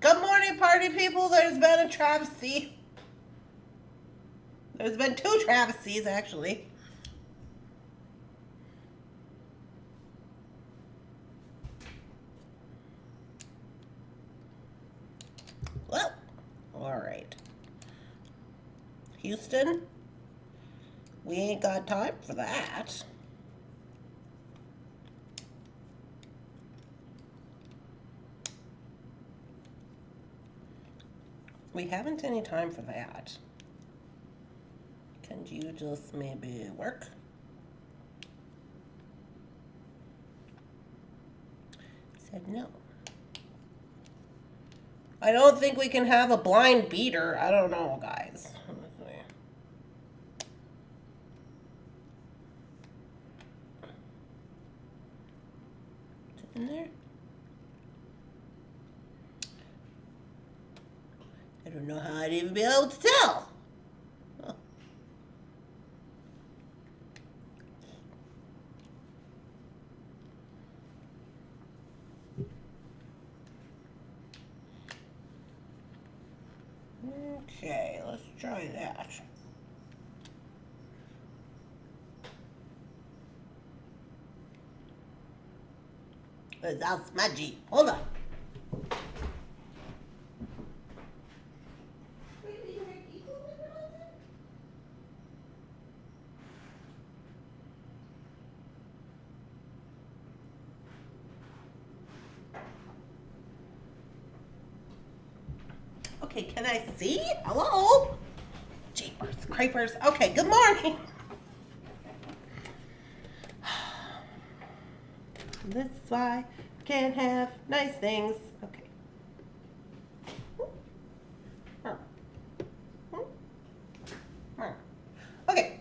Good morning, party people. There's been a travesty. There's been two travesties, actually. Well, all right. Houston, we ain't got time for that. We haven't any time for that. Can you just maybe work? Said no. I don't think we can have a blind beater. I don't know, guys. Is it in there? I don't know how I'd even be able to tell. Oh. Okay, let's try that. It's all smudgy. Hold on. Okay, can I see? Hello? Jeepers, creepers. Okay, good morning. This is why I can't have nice things. Okay. Okay.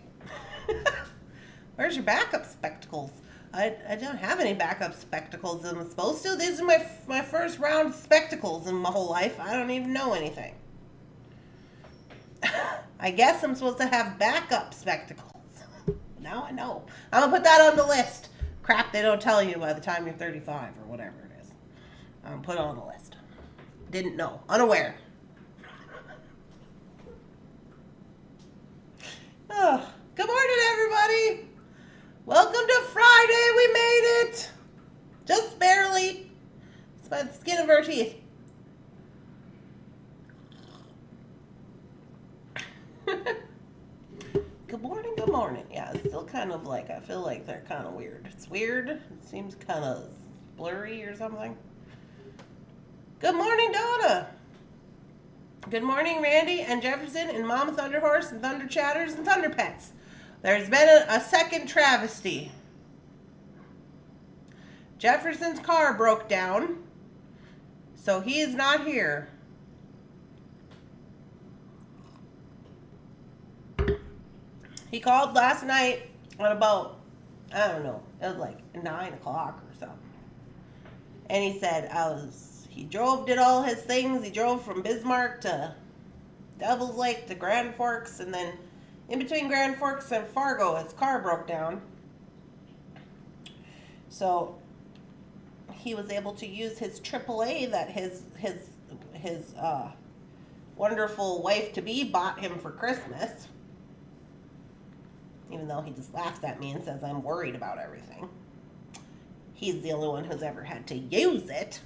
Where's your backup spectacles? I don't have any backup spectacles. I'm supposed to. These are my first round of spectacles in my whole life. I don't even know anything. I guess I'm supposed to have backup spectacles. Now I know. I'm gonna put that on the list. Crap they don't tell you by the time you're 35 or whatever it is. Put it on the list. Didn't know. Unaware. Oh, good morning, everybody. Welcome to Friday. We made it. Just barely. It's by the skin of our teeth. Good morning, good morning. Yeah, it's still kind of like, I feel like they're kind of weird. It's weird. It seems kind of blurry or something. Good morning, Donna. Good morning, Randy and Jefferson and Mama Thunderhorse and Thunder Chatters and Thunder Pets. There's been a second travesty. Jefferson's car broke down, so he is not here. He called last night at about, I don't know, it was like 9 o'clock or something. And he said he did all his things. He drove from Bismarck to Devil's Lake to Grand Forks, and then in between Grand Forks and Fargo, his car broke down. So he was able to use his AAA that his wonderful wife-to-be bought him for Christmas. Even though he just laughs at me and says I'm worried about everything. He's the only one who's ever had to use it.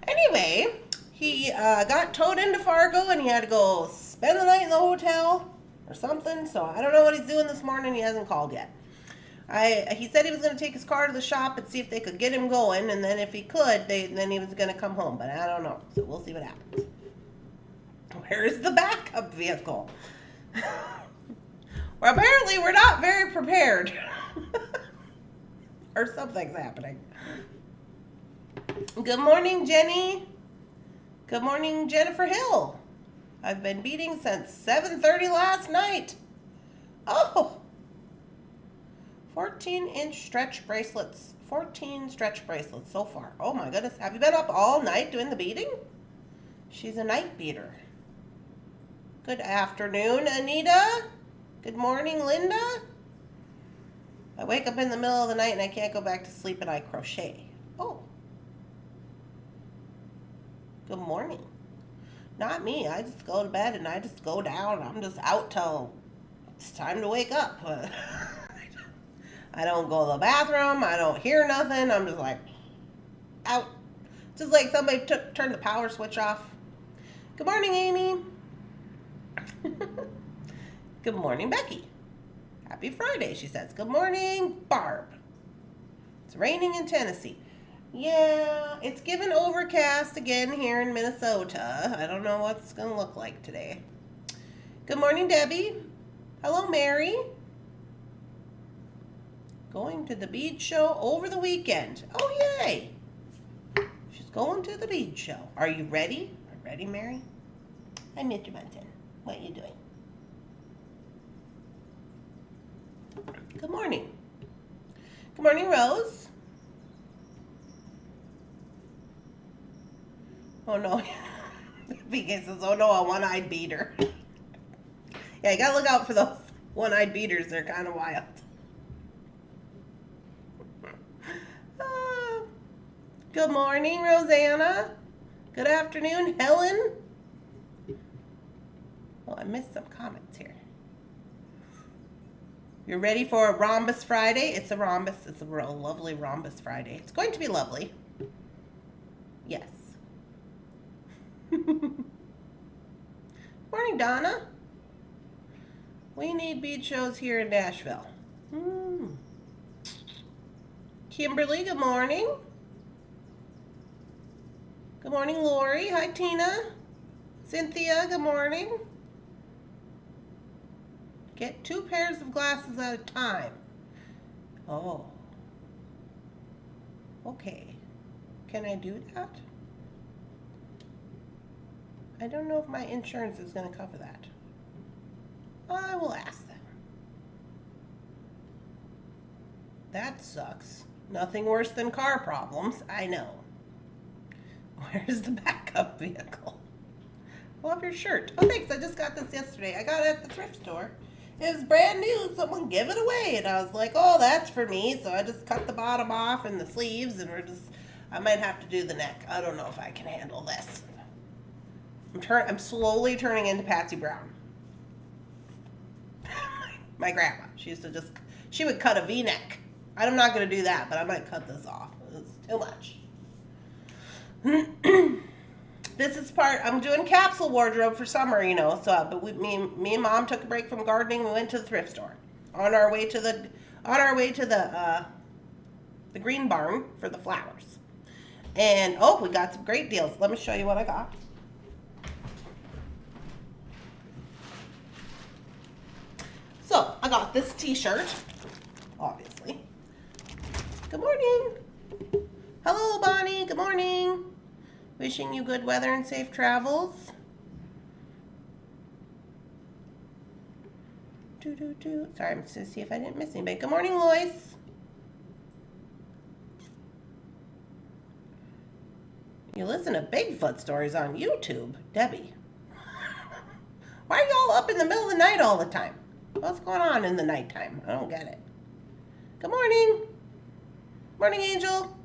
Anyway, he got towed into Fargo and he had to go spend the night in the hotel or something. So I don't know what he's doing this morning. He hasn't called yet. He said he was going to take his car to the shop and see if they could get him going. And then if he could, then he was going to come home. But I don't know. So we'll see what happens. Where's the backup vehicle? Well, apparently we're not very prepared. Or something's happening. Good morning, Jenny. Good morning, Jennifer Hill. I've been beading since 7:30 last night. Oh! 14-inch stretch bracelets. 14 stretch bracelets so far. Oh my goodness. Have you been up all night doing the beading? She's a night beater. Good afternoon, Anita. Good morning, Linda. I wake up in the middle of the night and I can't go back to sleep and I crochet. Oh. Good morning. Not me. I just go to bed and I just go down. I'm just out till it's time to wake up. I don't go to the bathroom. I don't hear nothing. I'm just like out. Just like somebody turned the power switch off. Good morning, Amy. Good morning, Becky. Happy Friday, she says. Good morning, Barb. It's raining in Tennessee. Yeah, it's given overcast again here in Minnesota. I don't know what it's going to look like today. Good morning, Debbie. Hello, Mary. Going to the bead show over the weekend. Oh, yay. She's going to the bead show. Are you ready? Are you ready, Mary? Hi, Mr. Bunton. What are you doing? Good morning. Good morning, Rose. Oh, no. BK says, oh, no, a one-eyed beater. Yeah, you got to look out for those one-eyed beaters. They're kind of wild. Good morning, Rosanna. Good afternoon, Helen. Well, I missed some comments here. You're ready for a rhombus Friday? It's a rhombus. It's a real lovely rhombus Friday. It's going to be lovely. Yes. Morning, Donna. We need bead shows here in Nashville. Kimberly, good morning. Good morning, Lori. Hi, Tina. Cynthia, good morning. Get 2 pairs of glasses at a time. Oh. Okay. Can I do that? I don't know if my insurance is going to cover that. I will ask them. That sucks. Nothing worse than car problems. I know. Where's the backup vehicle? I love your shirt. Oh, thanks. I just got this yesterday. I got it at the thrift store. It was brand new. Someone gave it away. And I was like, oh, that's for me. So I just cut the bottom off and the sleeves. And I might have to do the neck. I don't know if I can handle this. I'm slowly turning into Patsy Brown. My grandma. She would cut a V-neck. I'm not going to do that, but I might cut this off. It's too much. This is I'm doing capsule wardrobe for summer, you know. So, but me and Mom took a break from gardening. We went to the thrift store on our way to the green barn for the flowers. And oh, we got some great deals. Let me show you what I got. So I got this T-shirt, obviously. Good morning. Hello, Bonnie. Good morning. Wishing you good weather and safe travels. Sorry, I'm just going to see if I didn't miss anybody. Good morning, Lois. You listen to Bigfoot stories on YouTube, Debbie. Why are y'all up in the middle of the night all the time? What's going on in the nighttime? I don't get it. Good morning. Morning, Angel.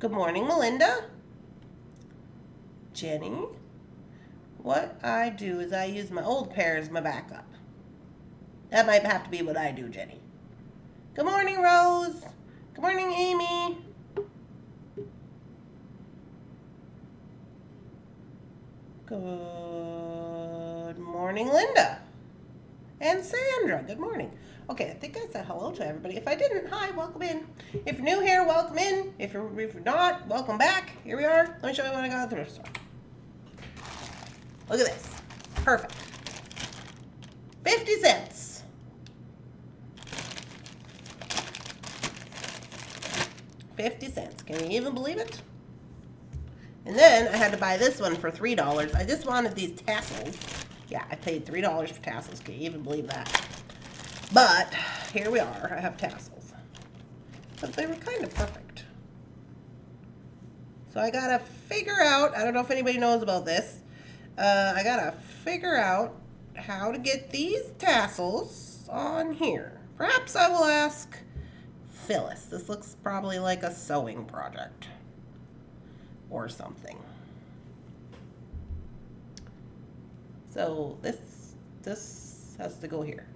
Good morning, Melinda. Jenny. What I do is I use my old pair as my backup. That might have to be what I do, Jenny. Good morning, Rose. Good morning, Amy. Good morning, Linda. And Sandra. Good morning. Okay, I think I said hello to everybody. If I didn't, hi, welcome in. If you're new here, welcome in. If you're not, welcome back. Here we are. Let me show you what I got at the thrift store. Look at this. Perfect. 50 cents. 50 cents. Can you even believe it? And then I had to buy this one for $3. I just wanted these tassels. Yeah, I paid $3 for tassels. Can you even believe that? But here we are. I have tassels. But they were kind of perfect. So I gotta figure out, I don't know if anybody knows about this. I gotta figure out how to get these tassels on here. Perhaps I will ask Phyllis. This looks probably like a sewing project. or something. So this has to go here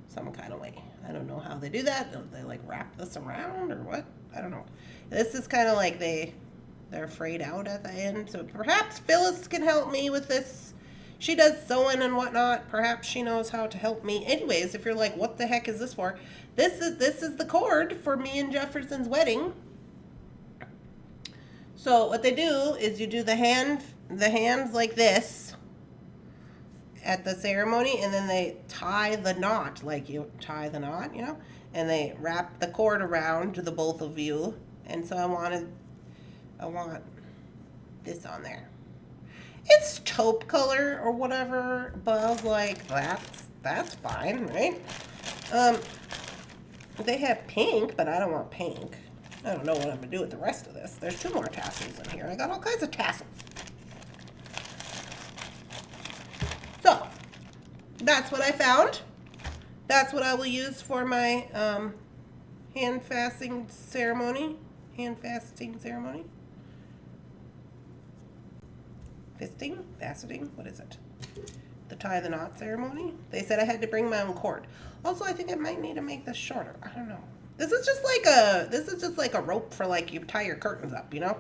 some kind of way. I don't know how they do that. Do they like wrap this around or what? I don't know. This is kind of like they're frayed out at the end. So perhaps Phyllis can help me with this. She does sewing and whatnot. Perhaps she knows how to help me. Anyways, if you're like, what the heck is this for? This is the cord for me and Jefferson's wedding. So what they do is you do the hands like this at the ceremony, and then they tie the knot, like you tie the knot, you know, and they wrap the cord around the both of you. And so I want this on there. It's taupe color or whatever, but I was like, that's fine, right? They have pink, but I don't want pink. I don't know what I'm gonna do with the rest of this. There's 2 more tassels in here. I got all kinds of tassels. So, that's what I found. That's what I will use for my hand fasting ceremony. Faceting, what is it? The tie the knot ceremony. They said I had to bring my own cord. Also, I think I might need to make this shorter. I don't know. This is just like a rope for like you tie your curtains up, you know?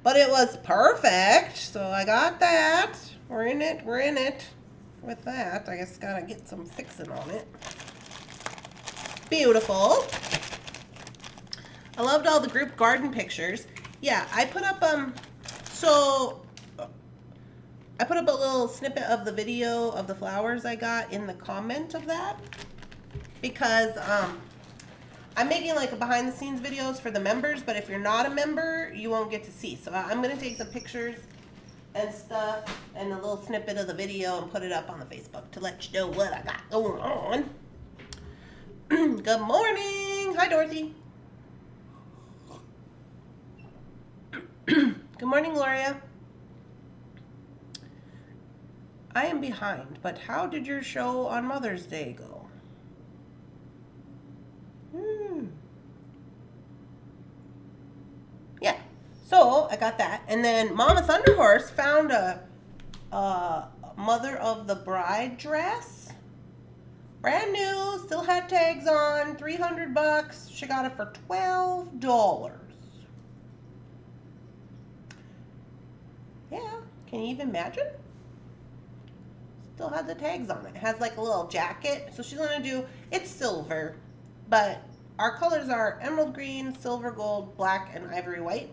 But it was perfect. So I got that. We're in it with that. I guess gotta get some fixing on it. Beautiful. I loved all the group garden pictures. Yeah, I put up a little snippet of the video of the flowers I got in the comment of that, because I'm making like a behind the scenes videos for the members, but if you're not a member, you won't get to see. So I'm gonna take some pictures and stuff and a little snippet of the video and put it up on the Facebook to let you know what I got going on. Good morning. Hi, Dorothy. Good morning, Gloria. I am behind, but how did your show on Mother's Day go? Yeah, so I got that. And then Mama Thunderhorse found a Mother of the Bride dress. Brand new, still had tags on, $300. She got it for $12. Yeah, can you even imagine? Still has the tags on it. It has like a little jacket. So she's gonna do, it's silver, but our colors are emerald green, silver, gold, black, and ivory white,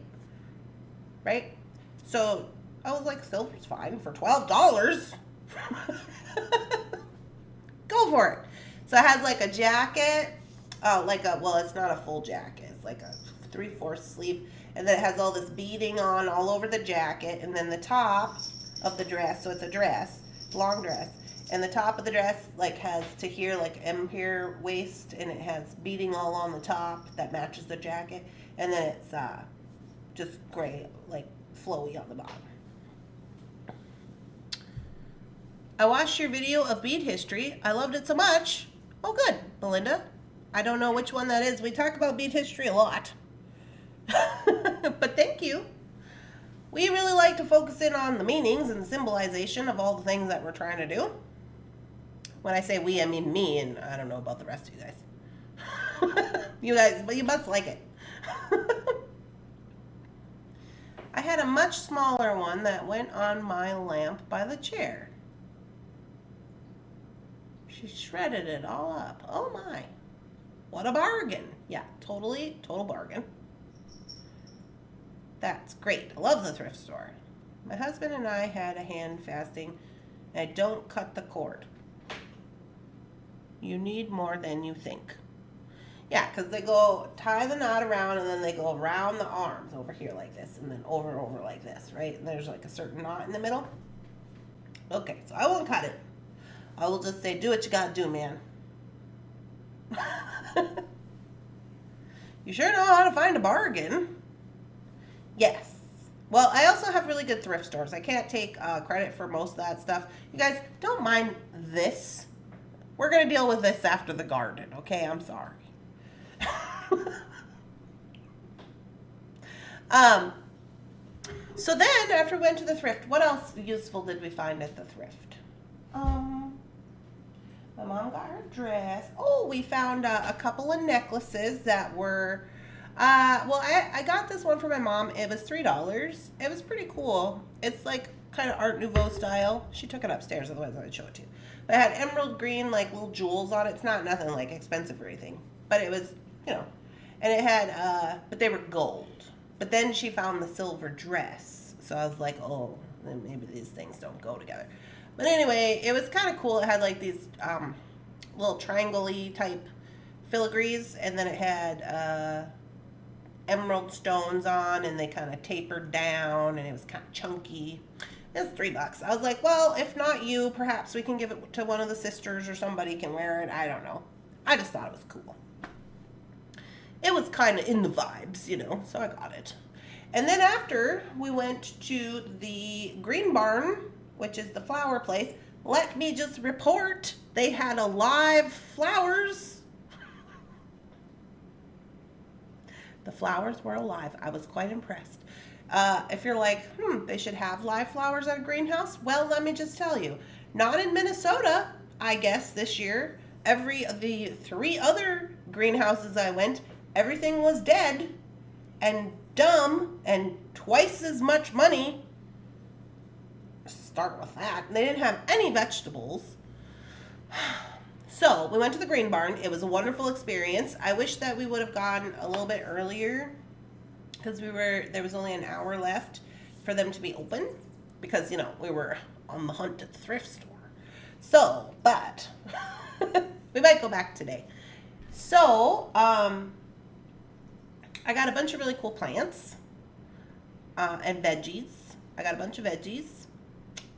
right? So I was like, silver's fine for $12. Go for it. So it has like a jacket, well, it's not a full jacket. It's like a 3/4 sleeve. And then it has all this beading on all over the jacket. And then the top of the dress, so it's a dress, long dress. And the top of the dress like has to here, like M-here waist, and it has beading all on the top that matches the jacket. And then it's just gray, like flowy on the bottom. I watched your video of bead history. I loved it so much. Oh, good, Belinda. I don't know which one that is. We talk about bead history a lot. But thank you. We really like to focus in on the meanings and the symbolization of all the things that we're trying to do. When I say we, I mean me, and I don't know about the rest of you guys. You guys, but you must like it. I had a much smaller one that went on my lamp by the chair. She shredded it all up. Oh my. What a bargain. Yeah, total bargain. That's great. I love the thrift store. My husband and I had a hand fasting, and I don't cut the cord. You need more than you think. Yeah, because they go tie the knot around, and then they go around the arms over here like this, and then over and over like this, right? And there's like a certain knot in the middle. Okay, so I won't cut it. I will just say, do what you gotta do, man. You sure know how to find a bargain. Yes. Well, I also have really good thrift stores. I can't take credit for most of that stuff. You guys, don't mind this. We're going to deal with this after the garden, okay? I'm sorry. So then, after we went to the thrift, what else useful did we find at the thrift? My mom got her dress. Oh, we found a couple of necklaces that were, well, I got this one for my mom. It was $3. It was pretty cool. It's like kind of Art Nouveau style. She took it upstairs, otherwise I would show it to you. But it had emerald green, like little jewels on it. It's not nothing like expensive or anything, but it was, you know, and it had, but they were gold. But then she found the silver dress. So I was like, oh, then maybe these things don't go together. But anyway, it was kind of cool. It had like these little triangle-y type filigrees, and then it had emerald stones on, and they kind of tapered down, and it was kind of chunky. It was $3. I was like, well, if not you, perhaps we can give it to one of the sisters or somebody can wear it. I don't know. I just thought it was cool. It was kind of in the vibes, you know, so I got it. And then after, we went to the Green Barn, which is the flower place. Let me just report, they had a live flowers. The flowers were alive. I was quite impressed. If you're like, they should have live flowers at a greenhouse, well, let me just tell you, not in Minnesota, I guess, this year. The 3 other greenhouses I went, everything was dead and dumb and twice as much money. Start with that. They didn't have any vegetables. So we went to the Green Barn. It was a wonderful experience. I wish that we would have gone a little bit earlier because there was only an hour left for them to be open because, you know, we were on the hunt at the thrift store. So, but we might go back today. So, I got a bunch of really cool plants and veggies. I got a bunch of veggies.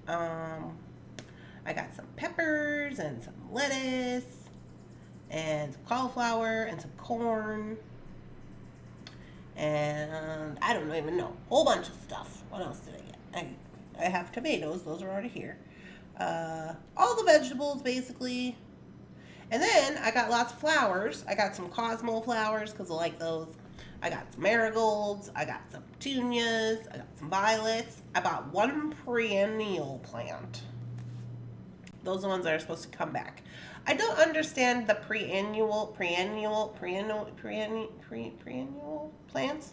I got some peppers and some lettuce and some cauliflower and some corn and I don't even know, a whole bunch of stuff. What else did I get? I have tomatoes. Those are already here. All the vegetables basically. And then I got lots of flowers. I got some Cosmo flowers because I like those. I got some marigolds, I got some petunias, I got some violets. I bought one perennial plant. Those are the ones that are supposed to come back. I don't understand the perennial plants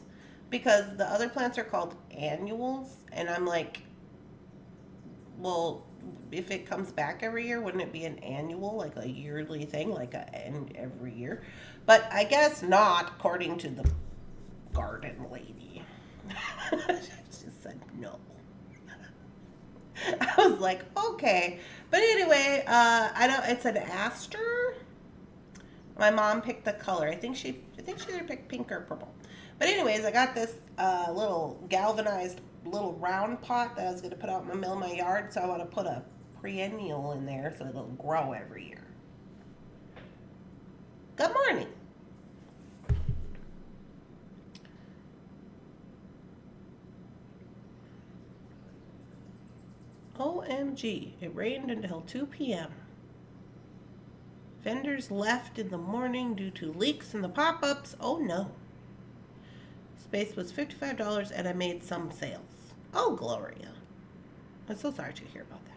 because the other plants are called annuals, and I'm like, well, if it comes back every year, wouldn't it be an annual, like a yearly thing, like every year? But I guess not, according to the garden lady. She said no. I was like, okay. But anyway, it's an aster. My mom picked the color. I think she either picked pink or purple. But anyways, I got this little galvanized little round pot that I was going to put out in the middle of my yard. So I want to put a perennial in there so it'll grow every year. Good morning. OMG, it rained until 2 p.m. Vendors left in the morning due to leaks in the pop-ups. Oh no. Space was $55 and I made some sales. Oh, Gloria. I'm so sorry to hear about that.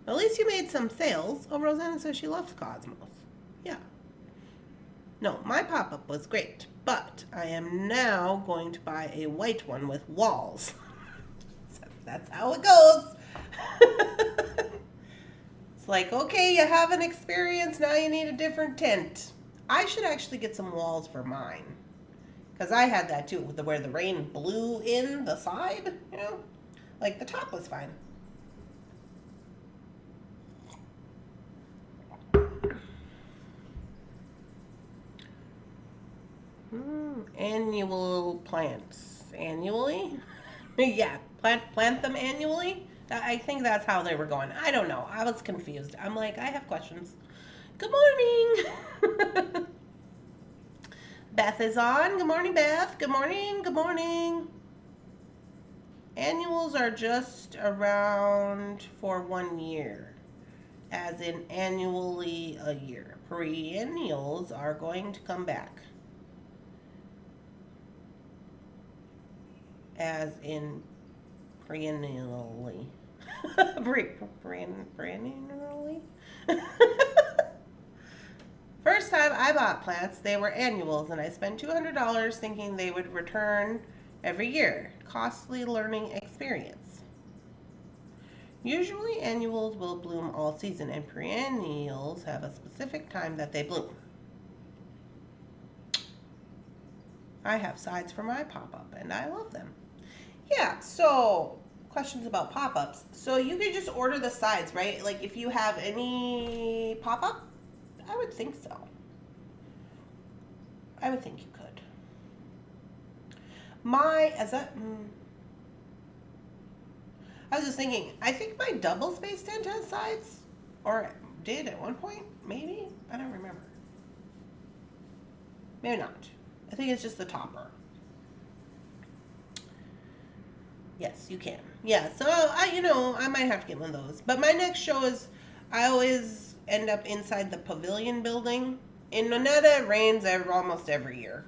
At least you made some sales. Oh, Rosanna says she loves Cosmos. Yeah. No, my pop-up was great, but I am now going to buy a white one with walls. So that's how it goes. It's like, okay, you have an experience, now you need a different tent. I should actually get some walls for mine. Because I had that too, where the rain blew in the side, you know? Like, the top was fine. Annual plants. Annually? Yeah, plant them annually? I think that's how they were going. I don't know. I was confused. I'm like, I have questions. Good morning. Beth is on. Good morning, Beth. Good morning. Good morning. Annuals are just around for 1 year, as in annually a year. Perennials are going to come back. as in perennially. Perennially? First time I bought plants, they were annuals, and I spent $200 thinking they would return every year. Costly learning experience. Usually annuals will bloom all season, and perennials have a specific time that they bloom. I have sides for my pop-up, and I love them. Yeah, so questions about pop-ups. So you could just order the sides, right? Like if you have any pop-up, I would think so. I would think you could. I was just thinking, I think my double space tent has sides, or did at one point, maybe? I don't remember. Maybe not. I think it's just the topper. Yes, you can. Yeah, so I might have to get one of those. But my next show is, I always end up inside the pavilion building. In Nonetta, it rains almost every year.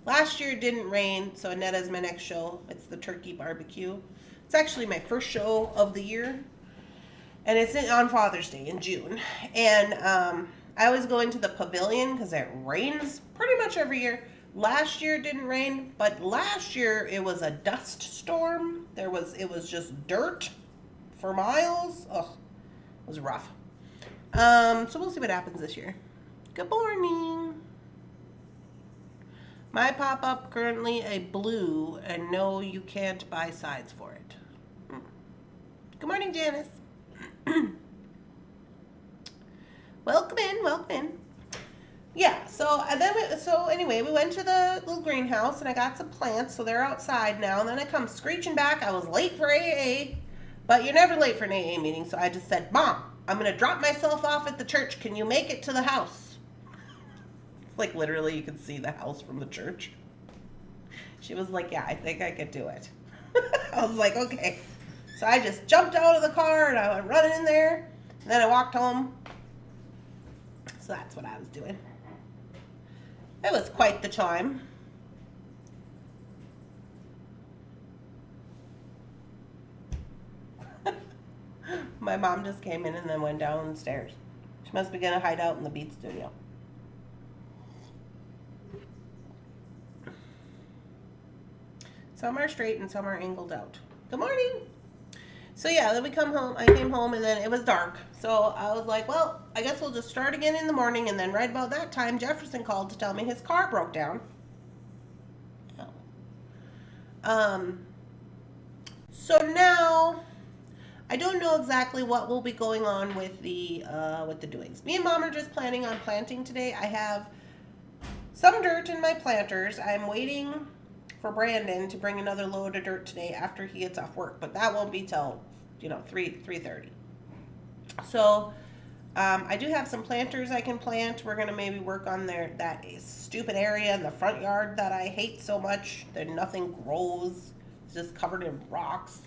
Last year it didn't rain, so Anetta's my next show. It's the turkey barbecue. It's actually my first show of the year. And it's on Father's Day in June. And I always go into the pavilion because it rains pretty much every year. Last year it didn't rain, but last year it was a dust storm. It was just dirt for miles. Ugh, it was rough. So we'll see what happens this year. Good morning. My pop-up currently a blue, and no, you can't buy sides for it. Good morning, Janice. Welcome in, welcome in. Yeah, so anyway, we went to the little greenhouse, and I got some plants, so they're outside now. And then I come screeching back. I was late for AA, but you're never late for an AA meeting, so I just said, Mom, I'm going to drop myself off at the church. Can you make it to the house? It's like literally you can see the house from the church. She was like, yeah, I think I could do it. I was like, okay. So I just jumped out of the car, and I went running in there, and then I walked home. So that's what I was doing. It was quite the time. My mom just came in and then went downstairs. She must be going to hide out in the Bead studio. Some are straight and some are angled out. Good morning. So yeah, then we come home. I came home and then it was dark. So I was like, well, I guess we'll just start again in the morning. And then right about that time, Jefferson called to tell me his car broke down. So now I don't know exactly what will be going on with the doings. Me and Mom are just planning on planting today. I have some dirt in my planters. I'm waiting for Brandon to bring another load of dirt today after he gets off work, but that won't be till 3:30. So I do have some planters I can plant. We're gonna maybe work on that stupid area in the front yard that I hate so much. That nothing grows. It's just covered in rocks.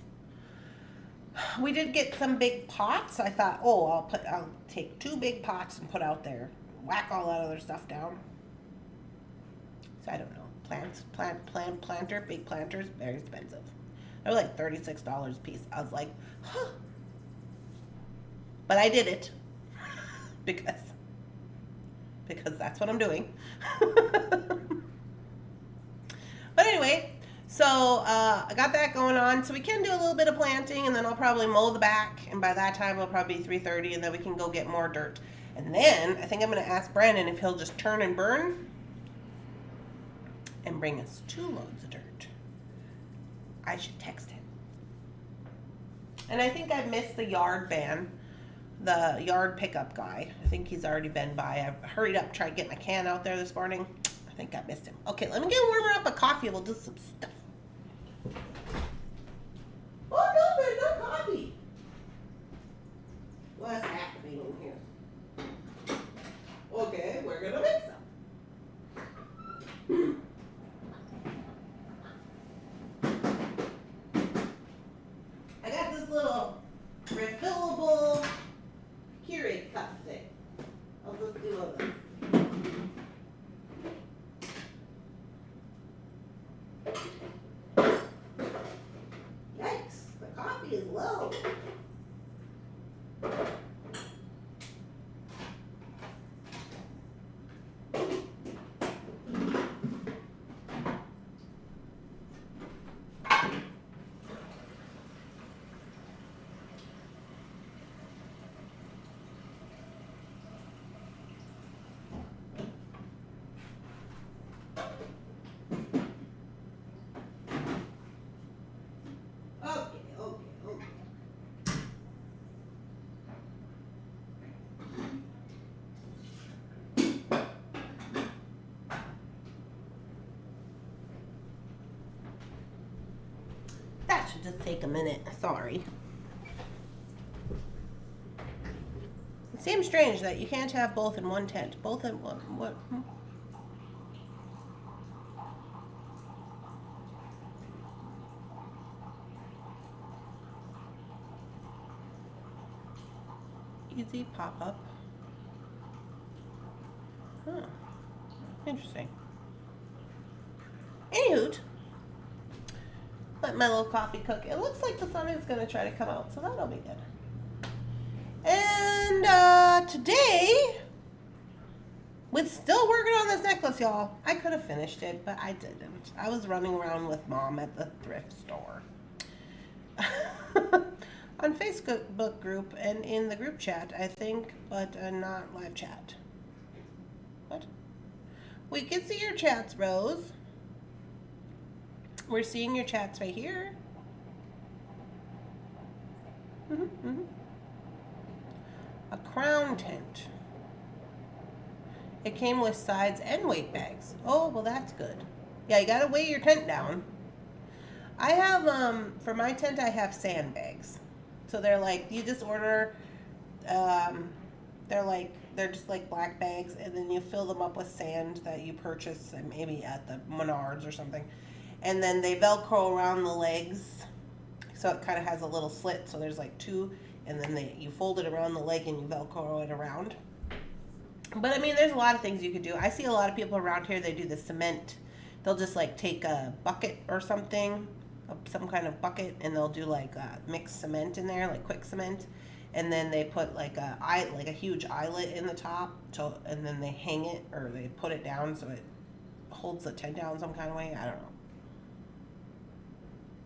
We did get some big pots. I thought, oh, I'll take 2 big pots and put out there, whack all that other stuff down. So I don't know. Planter, big planters, very expensive. They were like $36 a piece. I was like, huh. But I did it because that's what I'm doing. But anyway, so I got that going on. So we can do a little bit of planting, and then I'll probably mow the back. And by that time, it'll probably be 3:30, and then we can go get more dirt. And then I think I'm going to ask Brandon if he'll just turn and burn and bring us 2 loads of dirt. I should text him. And I think I missed the yard man, the yard pickup guy. I think he's already been by. I hurried up, tried to get my can out there this morning. I think I missed him. Okay, let me get warmer up a coffee. We'll do some stuff. Oh, no, there's no coffee. What's happening in here? Okay, we're going to make some. I got this little refillable Keurig cup thing. I'll just do a this. coffee is low. That should just take a minute. Sorry. It seems strange that you can't have both in one tent. Both in one. What? Easy pop-up. Huh. Interesting. Anywho, let my little coffee cook. It looks like the sun is going to try to come out, so that'll be good. And today, with still working on this necklace, y'all. I could have finished it, but I didn't. I was running around with Mom at the thrift store. On Facebook group and in the group chat, I think, but not live chat. What? We can see your chats, Rose. We're seeing your chats right here. A crown tent. It came with sides and weight bags. Oh, well, that's good. Yeah, you gotta weigh your tent down. I have, for my tent, I have sandbags. So they're like, you just order, they're just like black bags, and then you fill them up with sand that you purchase maybe at the Menards or something. And then they Velcro around the legs, so it kind of has a little slit, so there's like two, and then you fold it around the leg and you Velcro it around. But I mean, there's a lot of things you could do. I see a lot of people around here, they do the cement. They'll just like take a bucket or something, some kind of bucket, and they'll do like mixed cement in there, like quick cement, and then they put like a huge eyelet in the top, and then they hang it, or they put it down so it holds the tent down some kind of way. I don't know.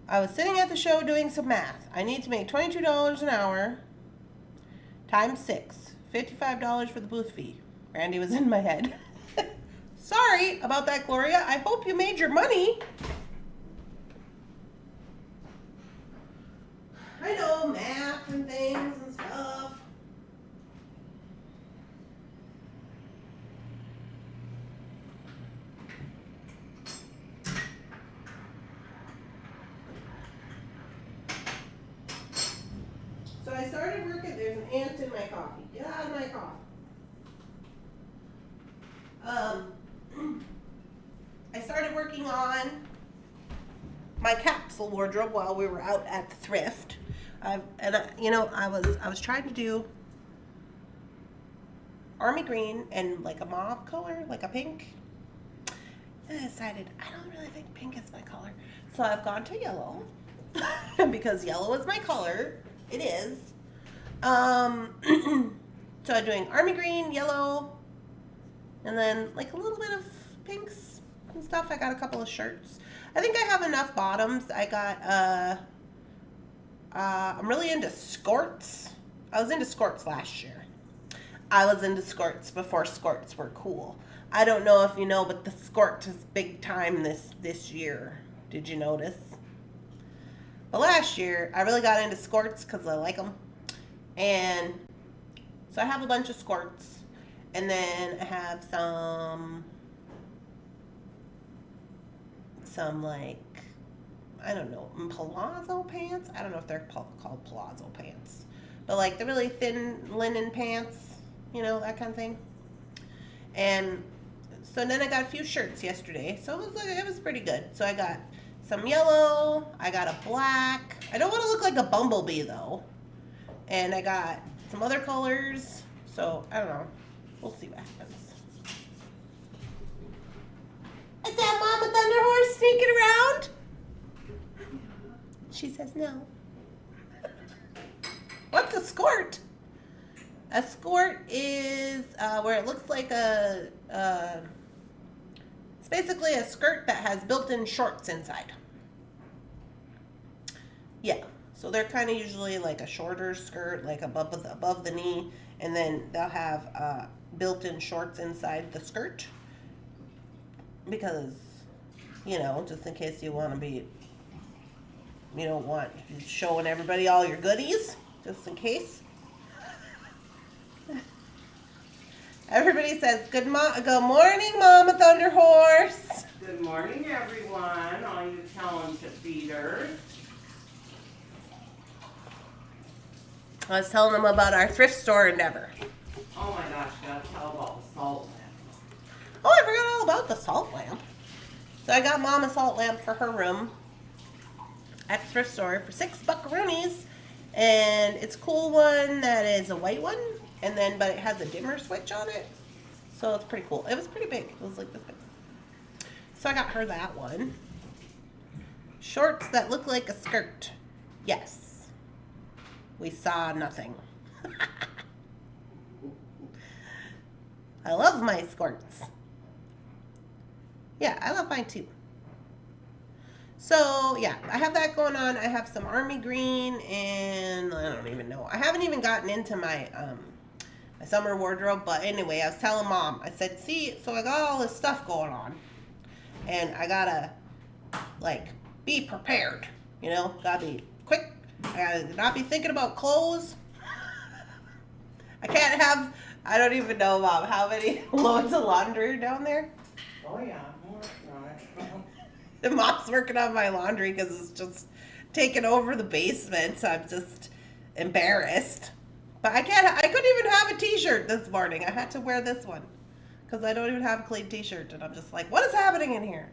I was sitting at the show doing some math. I need to make $22 an hour times 6, $55 for the booth fee. Randy was in my head. Sorry about that, Gloria. I hope you made your money. I know, math and things and stuff. So I started working, there's an ant in my coffee. Get out of my coffee. I started working on my capsule wardrobe while we were out at the thrift. I was trying to do army green and like a mauve color, like a pink. And I decided I don't really think pink is my color. So I've gone to yellow because yellow is my color. It is. So I'm doing army green, yellow, and then like a little bit of pinks and stuff. I got a couple of shirts. I think I have enough bottoms. I got, I'm really into skirts. I was into skirts last year. I was into skirts before skirts were cool. I don't know if you know, but the skirt is big time this year. Did you notice? But last year, I really got into skirts because I like them. And so I have a bunch of skirts. And then I have some like, I don't know, palazzo pants. I don't know if they're called palazzo pants. But like the really thin linen pants, you know, that kind of thing. And so then I got a few shirts yesterday. So it was pretty good. So I got some yellow. I got a black. I don't want to look like a bumblebee though. And I got some other colors. So I don't know. We'll see what happens. Is that Mama Thunderhorse sneaking around? She says no. What's a skirt? A skirt is where it looks like it's basically a skirt that has built-in shorts inside. Yeah, so they're kind of usually like a shorter skirt, like above the knee, and then they'll have built-in shorts inside the skirt because, you know, just in case you want to be, you don't want showing everybody all your goodies, just in case. Everybody says, good morning, Mama Thunderhorse. Good morning, everyone, all you talented beaders. I was telling them about our thrift store endeavor. Oh my gosh, you gotta tell about the salt lamp. Oh, I forgot all about the salt lamp. So I got Mom a salt lamp for her room at the thrift store for $6 buckaroonies. And it's a cool one that is a white one. And then, but it has a dimmer switch on it. So it's pretty cool. It was pretty big. It was like this big. So I got her that one. Shorts that look like a skirt. Yes. We saw nothing. I love my skirts. Yeah, I love mine too. So, yeah, I have that going on. I have some army green and I don't even know. I haven't even gotten into my my summer wardrobe, but anyway, I was telling Mom, I said, see, so I got all this stuff going on and I gotta, like, be prepared, you know, gotta be quick. I gotta not be thinking about clothes. I can't have, I don't even know about how many loads of laundry are down there. Oh yeah, I'm working on it. And Mom's working on my laundry because it's just taking over the basement. So I'm just embarrassed. But I couldn't even have a t-shirt this morning. I had to wear this one because I don't even have a clean t-shirt. And I'm just like, what is happening in here?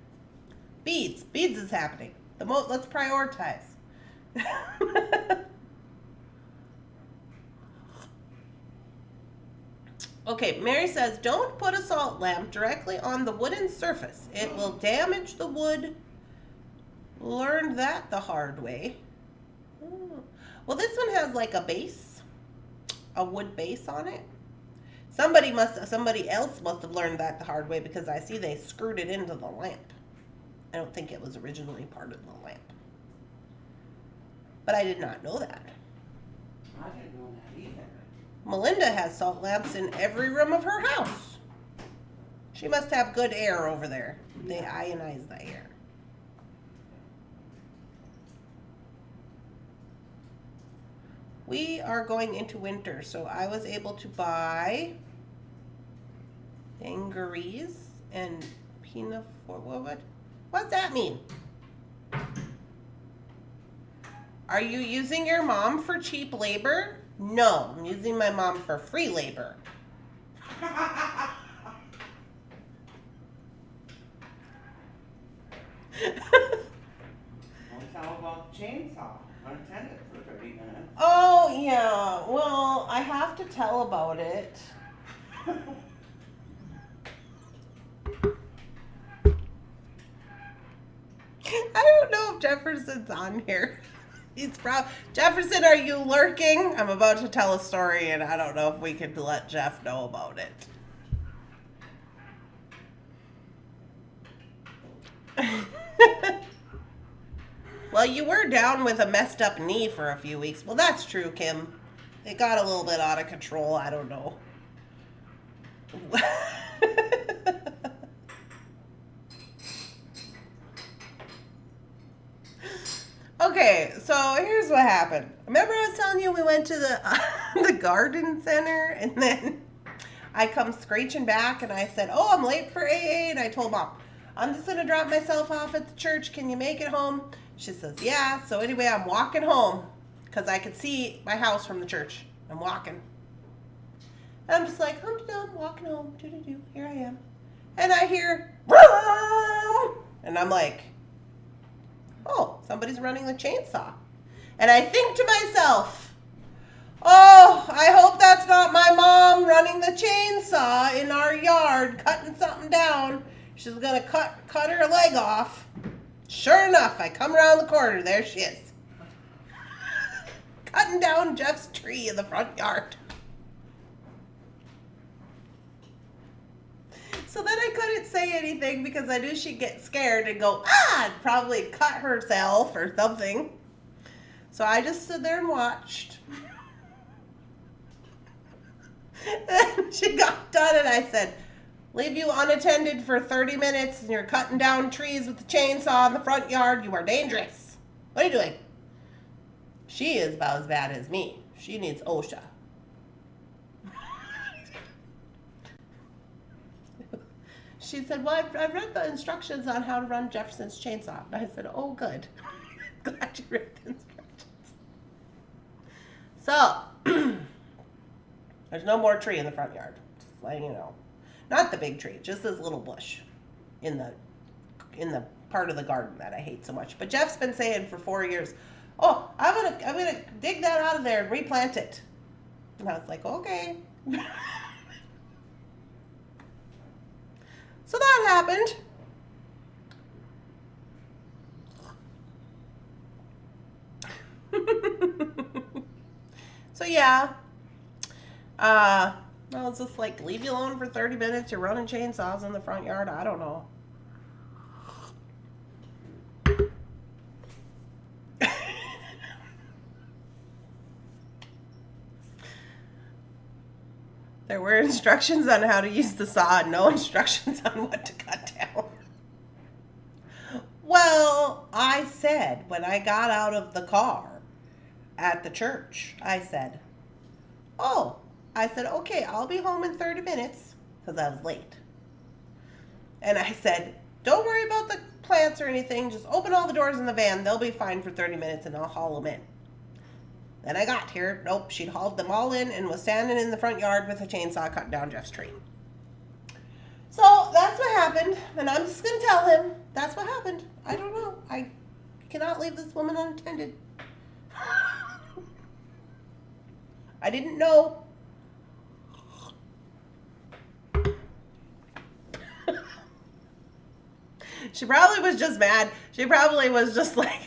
Beads is happening. Let's prioritize. Okay, Mary says, don't put a salt lamp directly on the wooden surface. It will damage the wood. Learned that the hard way. Well, this one has like a base, a wood base on it. Somebody else must have learned that the hard way because I see they screwed it into the lamp. I don't think it was originally part of the lamp. But I did not know that. I didn't know that either. Melinda has salt lamps in every room of her house. She must have good air over there. They ionize the air. We are going into winter, so I was able to buy dungarees and what's that mean? Are you using your mom for cheap labor? No, I'm using my mom for free labor. Don't tell about the chainsaw. Unattended for 30 minutes. Oh, yeah. Well, I have to tell about it. I don't know if Jefferson's on here. Jefferson, are you lurking? I'm about to tell a story and I don't know if we could let Jeff know about it. Well, you were down with a messed up knee for a few weeks. Well, that's true, Kim. It got a little bit out of control. I don't know. Okay, so here's what happened. Remember I was telling you we went to the garden center and then I come screeching back and I said, oh, I'm late for AA. And I told Mom, I'm just going to drop myself off at the church. Can you make it home? She says, yeah. So anyway, I'm walking home because I could see my house from the church. I'm walking. And I'm just like, I'm walking home. Doo-doo-doo. Here I am. And I hear, and I'm like, oh, somebody's running the chainsaw. And I think to myself, oh, I hope that's not my mom running the chainsaw in our yard, cutting something down. She's going to cut her leg off. Sure enough, I come around the corner. There she is. cutting down Jeff's tree in the front yard. So then I couldn't say anything because I knew she'd get scared and go, and probably cut herself or something. So I just stood there and watched. And she got done and I said, leave you unattended for 30 minutes and you're cutting down trees with the chainsaw in the front yard. You are dangerous. What are you doing? She is about as bad as me. She needs OSHA. She said, well, I've read the instructions on how to run Jefferson's chainsaw. And I said, oh, good. Glad you read the instructions. So, there's no more tree in the front yard. Just letting you know. Not the big tree, just this little bush in the part of the garden that I hate so much. But Jeff's been saying for 4 years, oh, I'm gonna dig that out of there and replant it. And I was like, okay. So that happened. So yeah. I was just like, leave you alone for 30 minutes. You're running chainsaws in the front yard. I don't know. There were instructions on how to use the saw and no instructions on what to cut down. Well, I said when I got out of the car at the church, I said, okay, I'll be home in 30 minutes because I was late. And I said, don't worry about the plants or anything. Just open all the doors in the van. They'll be fine for 30 minutes and I'll haul them in. Then I got here. Nope, she'd hauled them all in and was standing in the front yard with a chainsaw cutting down Jeff's tree. So that's what happened. And I'm just going to tell him that's what happened. I don't know. I cannot leave this woman unattended. I didn't know. She probably was just mad. She probably was just like,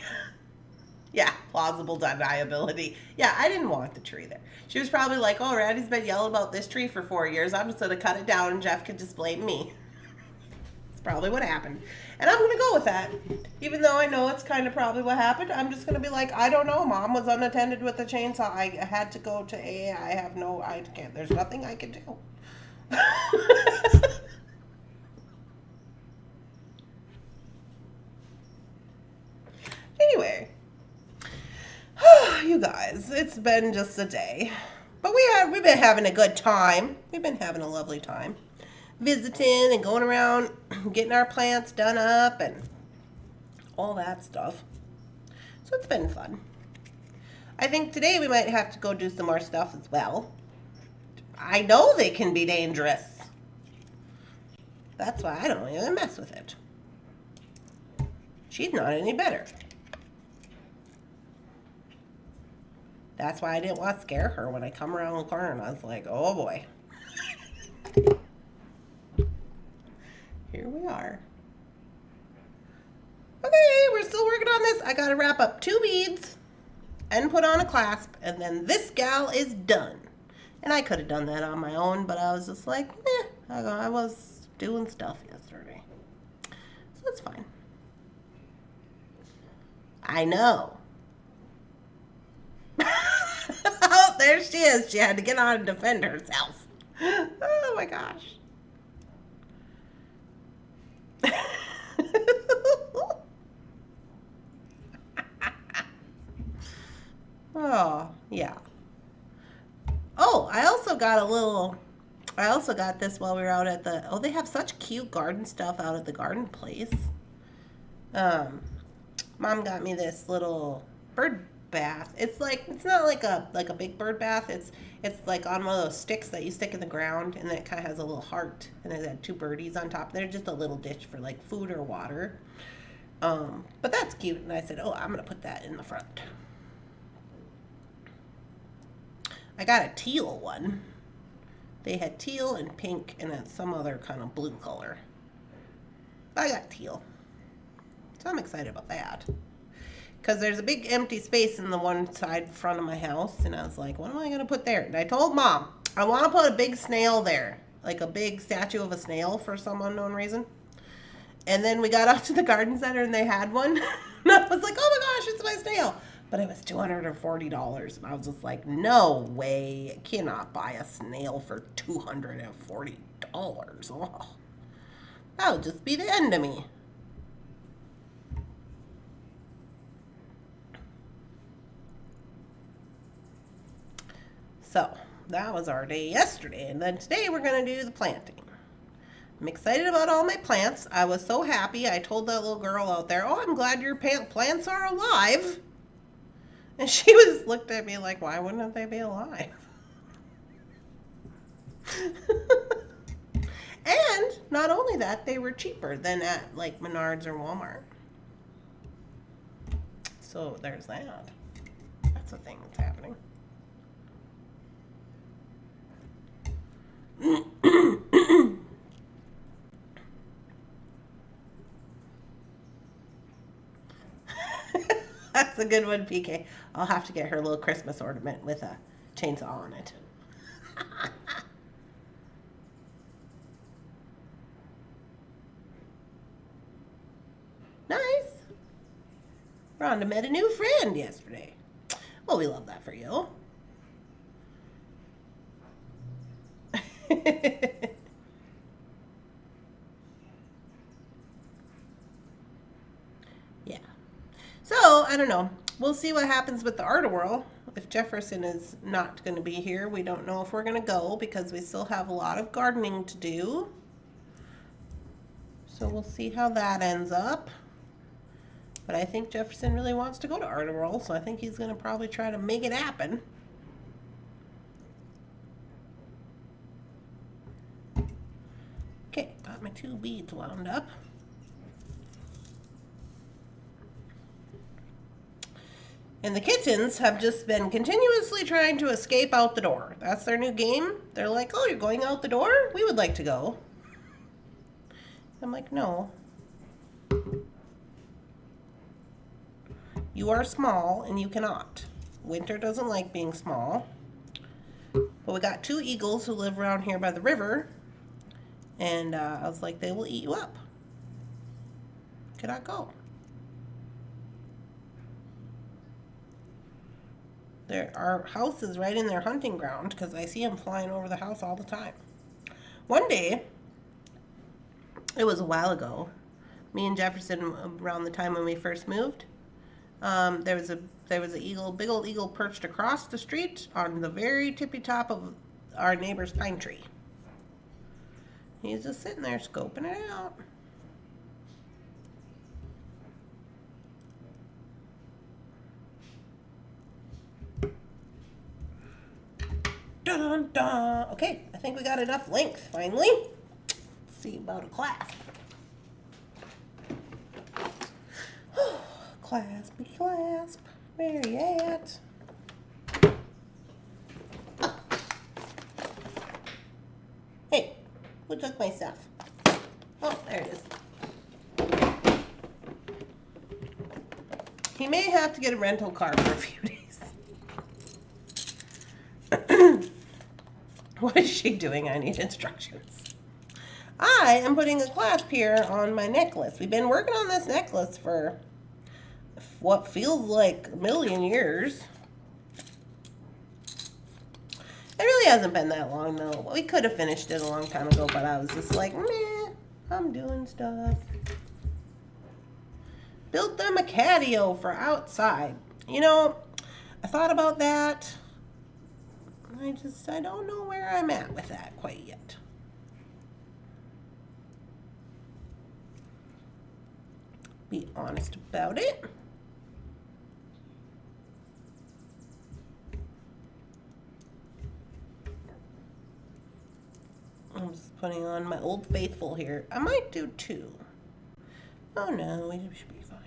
yeah, plausible deniability. Yeah, I didn't want the tree there. She was probably like, oh, Randy's been yelling about this tree for 4 years. I'm just going to cut it down and Jeff can just blame me. That's probably what happened. And I'm going to go with that. Even though I know it's kind of probably what happened, I'm just going to be like, I don't know. Mom was unattended with the chainsaw. I had to go to AA. I can't. There's nothing I can do. Anyway. You guys, it's been just a day. But we've been having a good time. We've been having a lovely time. Visiting and going around, getting our plants done up and all that stuff. So it's been fun. I think today we might have to go do some more stuff as well. I know they can be dangerous. That's why I don't even mess with it. She's not any better. That's why I didn't want to scare her when I come around the corner and I was like, oh boy. Here we are. Okay, we're still working on this. I gotta wrap up 2 beads and put on a clasp and then this gal is done. And I could have done that on my own, but I was just like, I was doing stuff yesterday. So it's fine. I know. Oh, there she is. She had to get on and defend herself. Oh my gosh. Oh, yeah. Oh, I also got this while we were out at the, they have such cute garden stuff out at the garden place. Mom got me this little bird bath. It's not like a big bird bath. It's like on one of those sticks that you stick in the ground, and then it kind of has a little heart, and it had 2 birdies on top. They're just a little dish for like food or water. But that's cute, and I said, oh, I'm gonna put that in the front. I got a teal one. They had teal and pink and then some other kind of blue color. I got teal. So I'm excited about that. because there's a big empty space in the one side front of my house, and I was like, what am I gonna put there? And I told Mom, I want to put a big snail there, like a big statue of a snail for some unknown reason. And then we got out to the garden center and they had one, and I was like, oh my gosh, it's my snail. But it was $240, and I was just like, no way, I cannot buy a snail for $240. Oh, that would just be the end of me. So that was our day yesterday, and then today we're going to do the planting. I'm excited about all my plants. I was so happy. I told that little girl out there, oh, I'm glad your plants are alive. And she looked at me like, why wouldn't they be alive? And not only that, they were cheaper than at like Menards or Walmart. So there's that. That's a thing that's happening. That's a good one, PK. I'll have to get her a little Christmas ornament with a chainsaw on it. Nice. Rhonda met a new friend yesterday. Well, we love that for you. Yeah. So, I don't know. We'll see what happens with the Art Nouveau. If Jefferson is not going to be here, we don't know if we're going to go because we still have a lot of gardening to do. So we'll see how that ends up. But I think Jefferson really wants to go to Art Nouveau, so I think he's going to probably try to make it happen. Okay, got my 2 beads wound up. And the kittens have just been continuously trying to escape out the door. That's their new game. They're like, oh, you're going out the door? We would like to go. I'm like, no. You are small and you cannot. Winter doesn't like being small. But we got 2 eagles who live around here by the river. And I was like, they will eat you up. Cannot go. Our house is right in their hunting ground because I see them flying over the house all the time. One day, it was a while ago, me and Jefferson, around the time when we first moved, there was a eagle, big old eagle perched across the street on the very tippy top of our neighbor's pine tree. He's just sitting there scoping it out. Dun, dun, dun. Okay, I think we got enough length finally. Let's see about a clasp. Claspy clasp, where you at? Oh. Hey, who took my stuff? Oh, there it is. He may have to get a rental car for a few days. What is she doing? I need instructions. I am putting a clasp here on my necklace. We've been working on this necklace for what feels like a million years. It really hasn't been that long though. We could have finished it a long time ago, but I was just like, meh, I'm doing stuff. Built them a catio for outside. You know, I thought about that. I don't know where I'm at with that quite yet. Be honest about it. I'm just putting on my Old Faithful here. I might do 2. Oh no, we should be fine.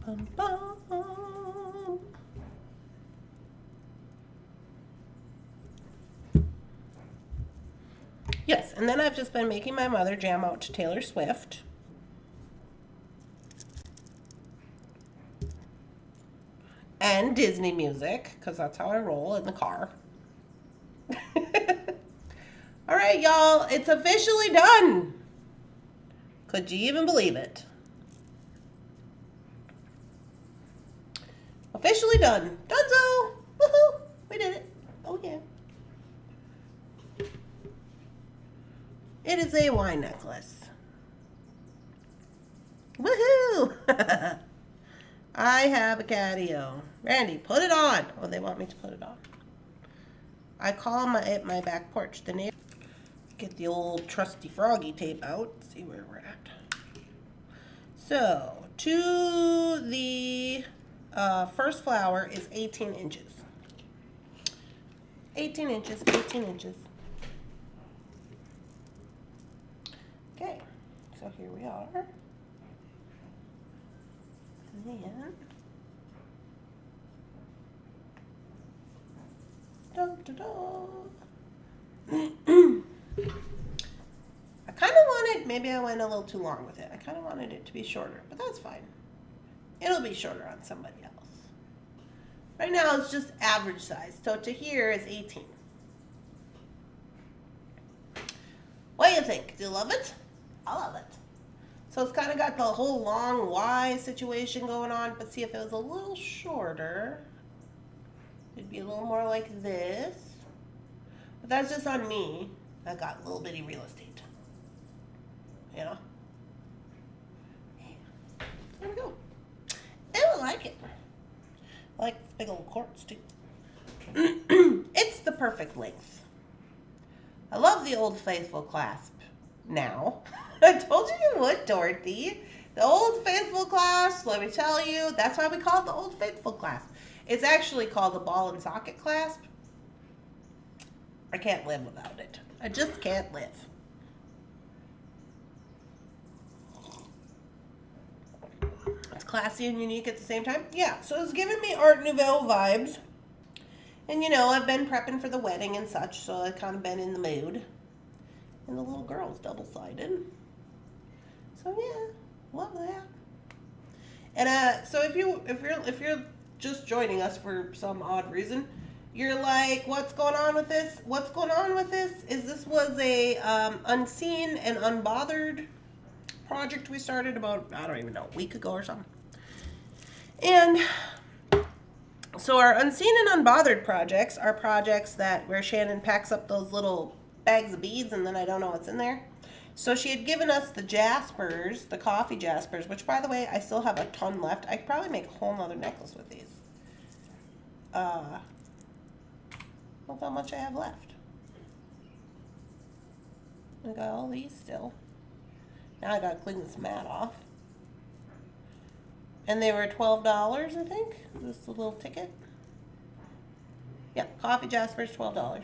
Bum, bum. Yes, and then I've just been making my mother jam out to Taylor Swift. And Disney music, because that's how I roll in the car. All right, y'all, it's officially done. Could you even believe it? Officially done. Donezo! Woohoo! We did it. Oh, yeah. It is a wine necklace. Woohoo! I have a catio. Randy, put it on. Oh, they want me to put it on. I call it my back porch. The neighbor. Get the old trusty froggy tape out. See where we're at. So, to the first flower is 18 inches. 18 inches, 18 inches. Okay, so here we are. And then, dun, dun, dun. I kind of wanted, maybe I went a little too long with it. I kind of wanted it to be shorter, but that's fine. It'll be shorter on somebody else. Right now it's just average size. So to here is 18. What do you think? Do you love it? I love it. So it's kind of got the whole long Y situation going on, but see if it was a little shorter, it'd be a little more like this. But that's just on me. I got little bitty real estate. You know? There we go. And I like it. I like the big old quartz too. It's the perfect length. I love the Old Faithful clasp now. I told you you would, Dorothy. The Old Faithful clasp, let me tell you, that's why we call it the Old Faithful clasp. It's actually called the ball and socket clasp. I can't live without it. I just can't live. It's classy and unique at the same time. Yeah, so it's giving me Art Nouveau vibes. And you know, I've been prepping for the wedding and such, so I've kind of been in the mood. And the little girl's double-sided. So yeah, love that. And so if you're just joining us for some odd reason, you're like, what's going on with this? What's going on with this? This was a unseen and unbothered project we started about, I don't even know, a week ago or something. And so our unseen and unbothered projects are projects where Shannon packs up those little bags of beads and then I don't know what's in there. So she had given us the Jaspers, the coffee Jaspers, which by the way, I still have a ton left. I could probably make a whole nother necklace with these. Look how much I have left. I got all these still. Now I gotta clean this mat off. And they were $12, I think. This is a little ticket. Yep, coffee Jaspers, $12.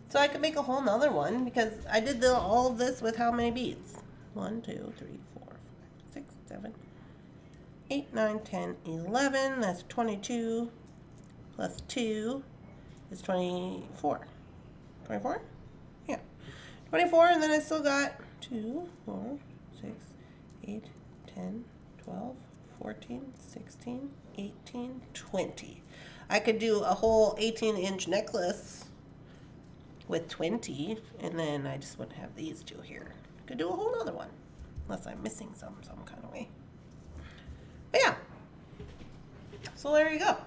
So I could make a whole nother one because I did all of this with how many beads? 1, 2, 3, 4, 5, 6, 7, 8, 9, 10, 11. That's 22 plus 2 is 24. 24? Yeah. 24, and then I still got 2, 4, 6, 8, 10, 12, 14, 16, 18, 20. I could do a whole 18-inch necklace with 20, and then I just wouldn't have these two here. Could do a whole other one, unless I'm missing some kind of way. But yeah, so there you go.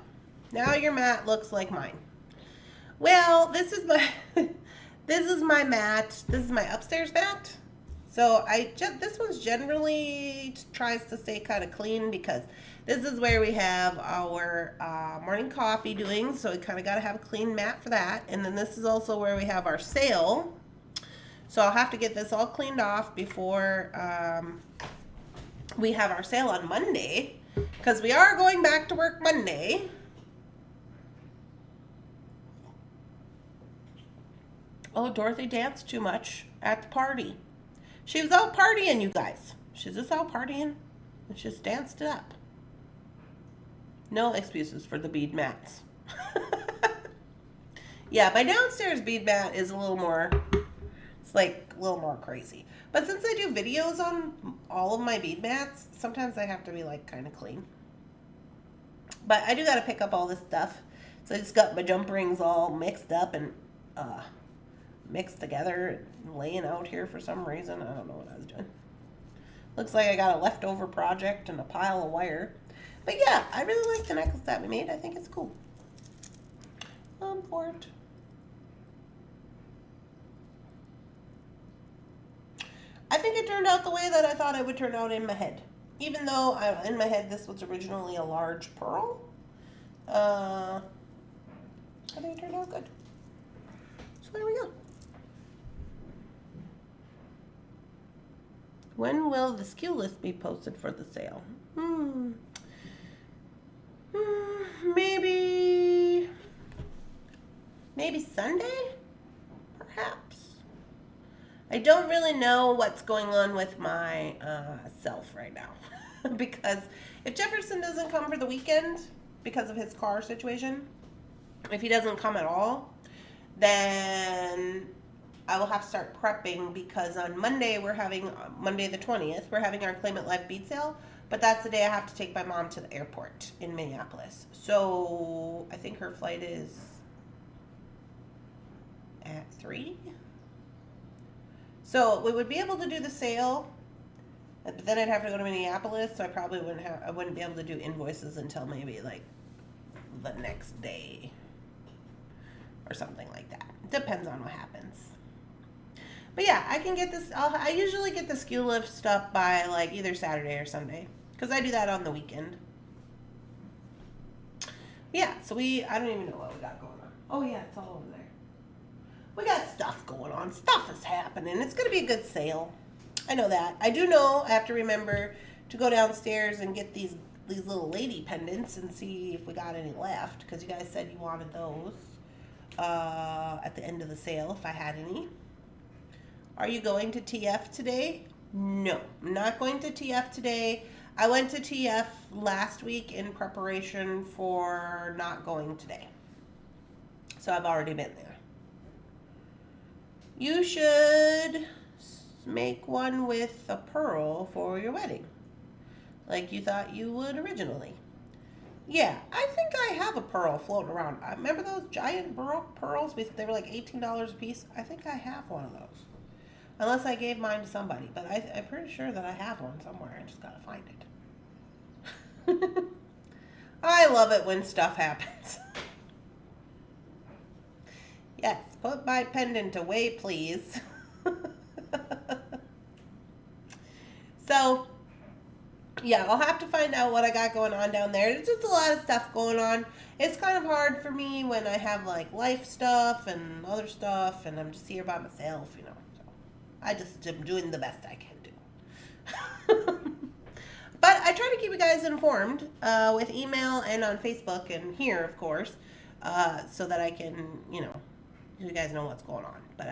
Now your mat looks like mine. Well, this is my this is my mat. This is my upstairs mat. So this one's generally tries to stay kind of clean because this is where we have our morning coffee doings. So we kind of got to have a clean mat for that. And then this is also where we have our sale. So I'll have to get this all cleaned off before we have our sale on Monday. Because we are going back to work Monday. Oh, Dorothy danced too much at the party. She was out partying, you guys. She's just out partying and just danced it up. No excuses for the bead mats. Yeah, my downstairs bead mat is a little more It's like a little more crazy. But since I do videos on all of my bead mats, sometimes I have to be like kind of clean. But I do got to pick up all this stuff. So I just got my jump rings all mixed up and mixed together and laying out here for some reason. I don't know what I was doing. Looks like I got a leftover project and a pile of wire. But yeah, I really like the necklace that we made. I think it's cool. For it. I think it turned out the way that I thought it would turn out in my head. Even though in my head this was originally a large pearl. I think it turned out good. So there we go. When will the SKU list be posted for the sale? Maybe Sunday? Perhaps. I don't really know what's going on with my self right now. Because if Jefferson doesn't come for the weekend because of his car situation, if he doesn't come at all, then I will have to start prepping, because on Monday Monday the 20th, we're having our Claim It Live bead sale, but that's the day I have to take my mom to the airport in Minneapolis. So I think her flight is at 3. So we would be able to do the sale, but then I'd have to go to Minneapolis, so I wouldn't be able to do invoices until maybe like the next day or something like that. Depends on what happens. But yeah, I can get this. I usually get the SKU list up by like either Saturday or Sunday, because I do that on the weekend. Yeah, so I don't even know what we got going on. Oh yeah, it's all over there. We got stuff going on. Stuff is happening. It's going to be a good sale. I know that. I do know I have to remember to go downstairs and get these little lady pendants and see if we got any left, because you guys said you wanted those at the end of the sale if I had any. Are you going to TF today? No, I'm not going to TF today. I went to TF last week in preparation for not going today. So I've already been there. You should make one with a pearl for your wedding, like you thought you would originally. Yeah, I think I have a pearl floating around. I remember those giant pearls? They were like $18 a piece. I think I have one of those. Unless I gave mine to somebody. But I'm pretty sure that I have one somewhere. I just gotta find it. I love it when stuff happens. Yes, put my pendant away, please. So, yeah, I'll have to find out what I got going on down there. There's just a lot of stuff going on. It's kind of hard for me when I have like life stuff and other stuff, and I'm just here by myself, you know. So I just am doing the best I can do. But I try to keep you guys informed with email and on Facebook and here, of course, so that I can, you guys know what's going on. But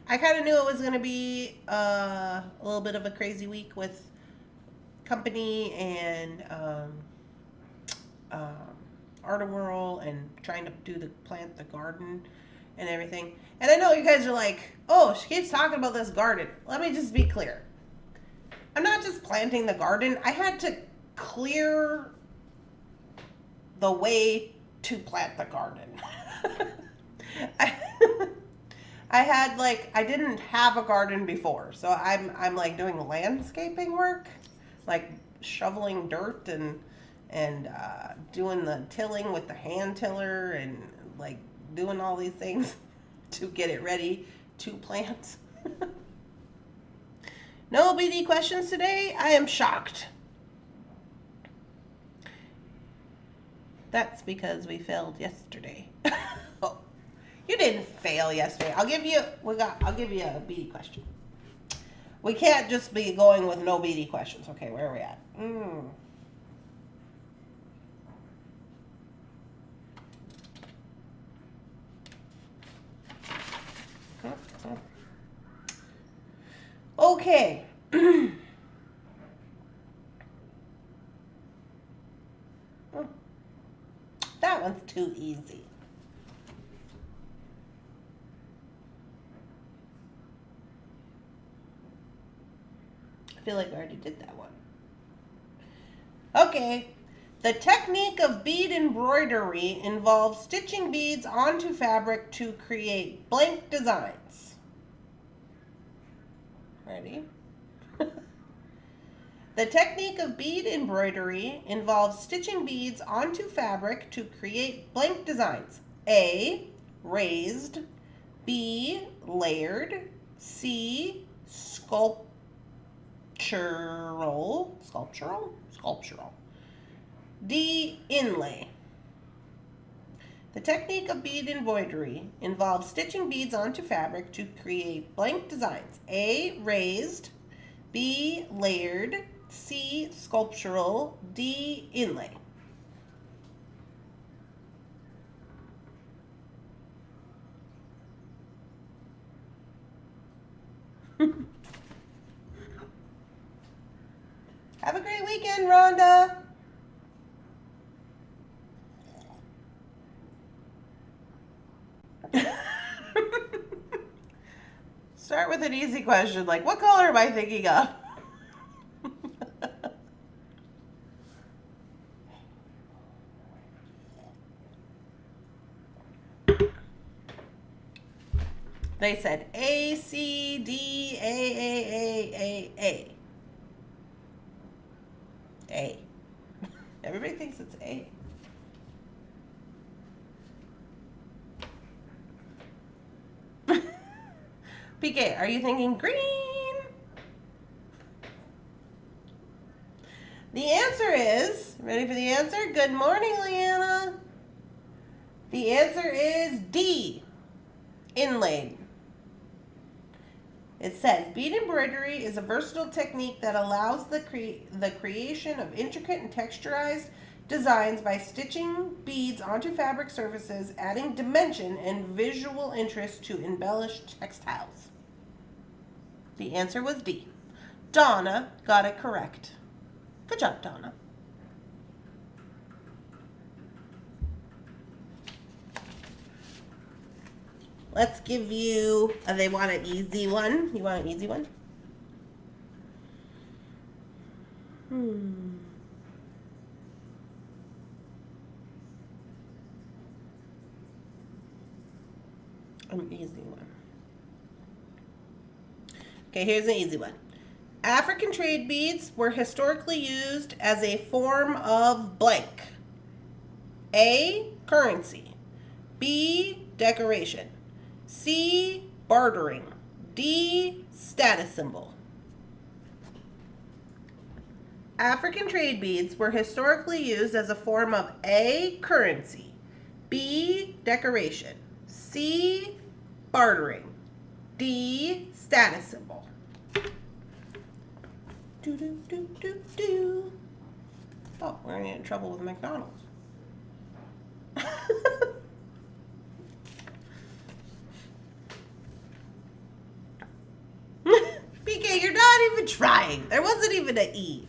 I kind of knew it was going to be a little bit of a crazy week with company and Art Nouveau and trying to plant the garden and everything. And I know you guys are like, oh, she keeps talking about this garden. Let me just be clear. I'm not just planting the garden. I had to clear the way to plant the garden. I didn't have a garden before, so I'm like doing landscaping work, like shoveling dirt and doing the tilling with the hand tiller and like doing all these things to get it ready to plant. No BD questions today? I am shocked. That's because we failed yesterday. Oh, you didn't fail yesterday. I'll give you a BD question. We can't just be going with no BD questions. Okay, where are we at? Okay. That one's too easy. feel like I already did that one. Okay. The technique of bead embroidery involves stitching beads onto fabric to create blank designs. Ready? The technique of bead embroidery involves stitching beads onto fabric to create blank designs. A. Raised. B. Layered. C. Sculptural. D. Inlay. The technique of bead embroidery involves stitching beads onto fabric to create blank designs. A. Raised. B. Layered. C. Sculptural. D. Inlay. Have a great weekend, Rhonda. Start with an easy question like, what color am I thinking of? They said A, C, D, A. A. Everybody thinks it's A. PK, are you thinking green? The answer is, ready for the answer? Good morning, Leanna. The answer is D, inlaid. It says, bead embroidery is a versatile technique that allows the creation of intricate and texturized designs by stitching beads onto fabric surfaces, adding dimension and visual interest to embellished textiles. The answer was D. Donna got it correct. Good job, Donna. Let's give you, they want an easy one. You want an easy one? An easy one. Okay, here's an easy one. African trade beads were historically used as a form of blank. A, currency. B, decoration. C, bartering. D, status symbol. African trade beads were historically used as a form of A, currency. B, decoration. C, bartering. D, status symbol. Oh, we're gonna get in trouble with McDonald's. PK, you're not even trying. There wasn't even an E.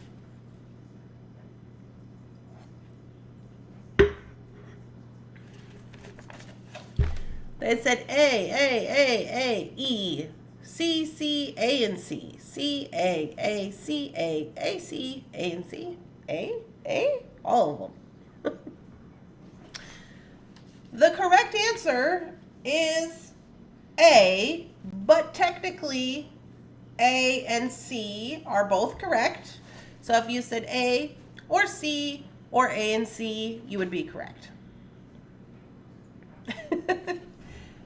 They said A, E, C, C, A, and C. C, A, C, A, C, A, and C. A? All of them. The correct answer is A, but technically A and C are both correct. So if you said A or C or A and C, you would be correct.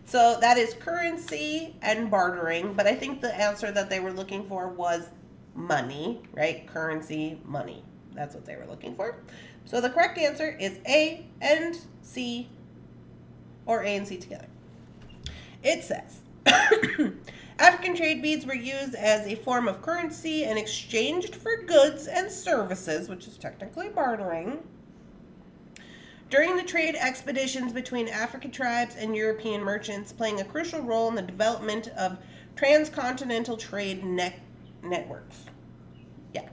So that is currency and bartering, but I think the answer that they were looking for was money, right? Currency, money. That's what they were looking for. So the correct answer is A and C, or A and C together. It says, African trade beads were used as a form of currency and exchanged for goods and services, which is technically bartering, during the trade expeditions between African tribes and European merchants, playing a crucial role in the development of transcontinental trade networks. Yeah.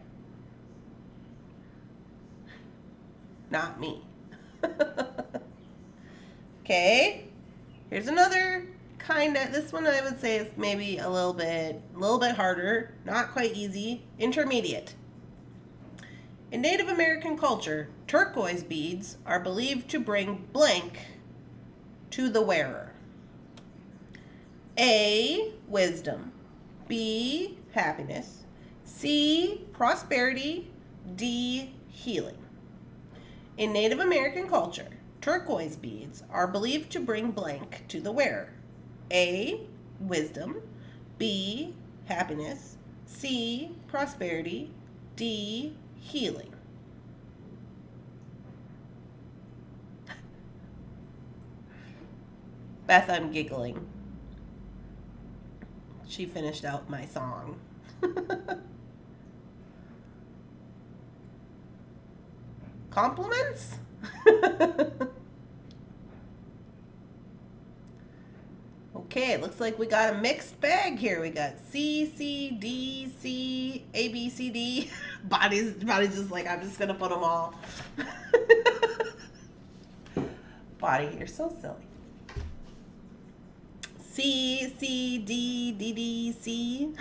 Not me. Okay. Here's another Kinda. This one I would say is maybe a little bit harder. Not quite easy. Intermediate. In Native American culture, turquoise beads are believed to bring blank to the wearer. A. Wisdom. B. Happiness. C. Prosperity. D. Healing. In Native American culture, turquoise beads are believed to bring blank to the wearer. A. Wisdom. B. Happiness. C. Prosperity. D. Healing. Beth, I'm giggling. She finished out my song. Compliments? Okay, it looks like we got a mixed bag here. We got C, C, D, C, A, B, C, D. Body's just like, I'm just gonna put them all. Body, you're so silly. C, C, D, D, D, C.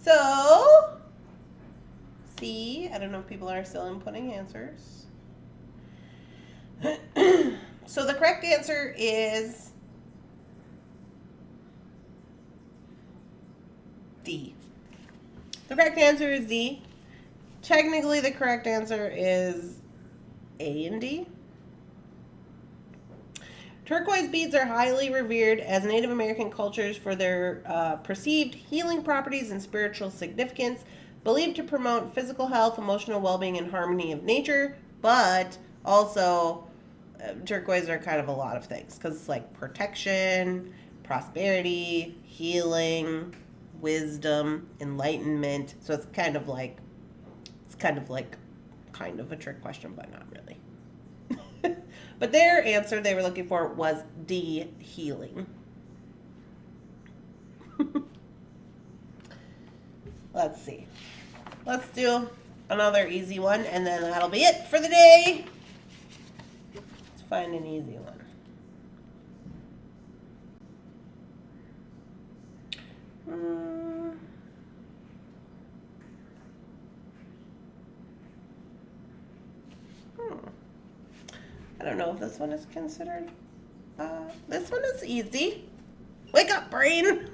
So, C, I don't know if people are still inputting answers. So the correct answer is D. The correct answer is D. Technically, the correct answer is A and D. Turquoise beads are highly revered as Native American cultures for their perceived healing properties and spiritual significance, believed to promote physical health, emotional well-being, and harmony of nature, but also turquoise are kind of a lot of things because it's like protection, prosperity, healing, wisdom, enlightenment. So it's kind of like a trick question, but not really. But their answer they were looking for was D, healing. Let's see. Let's do another easy one, and then that'll be it for the day. Let's find an easy one. I don't know if this one is considered. This one is easy. Wake up, brain.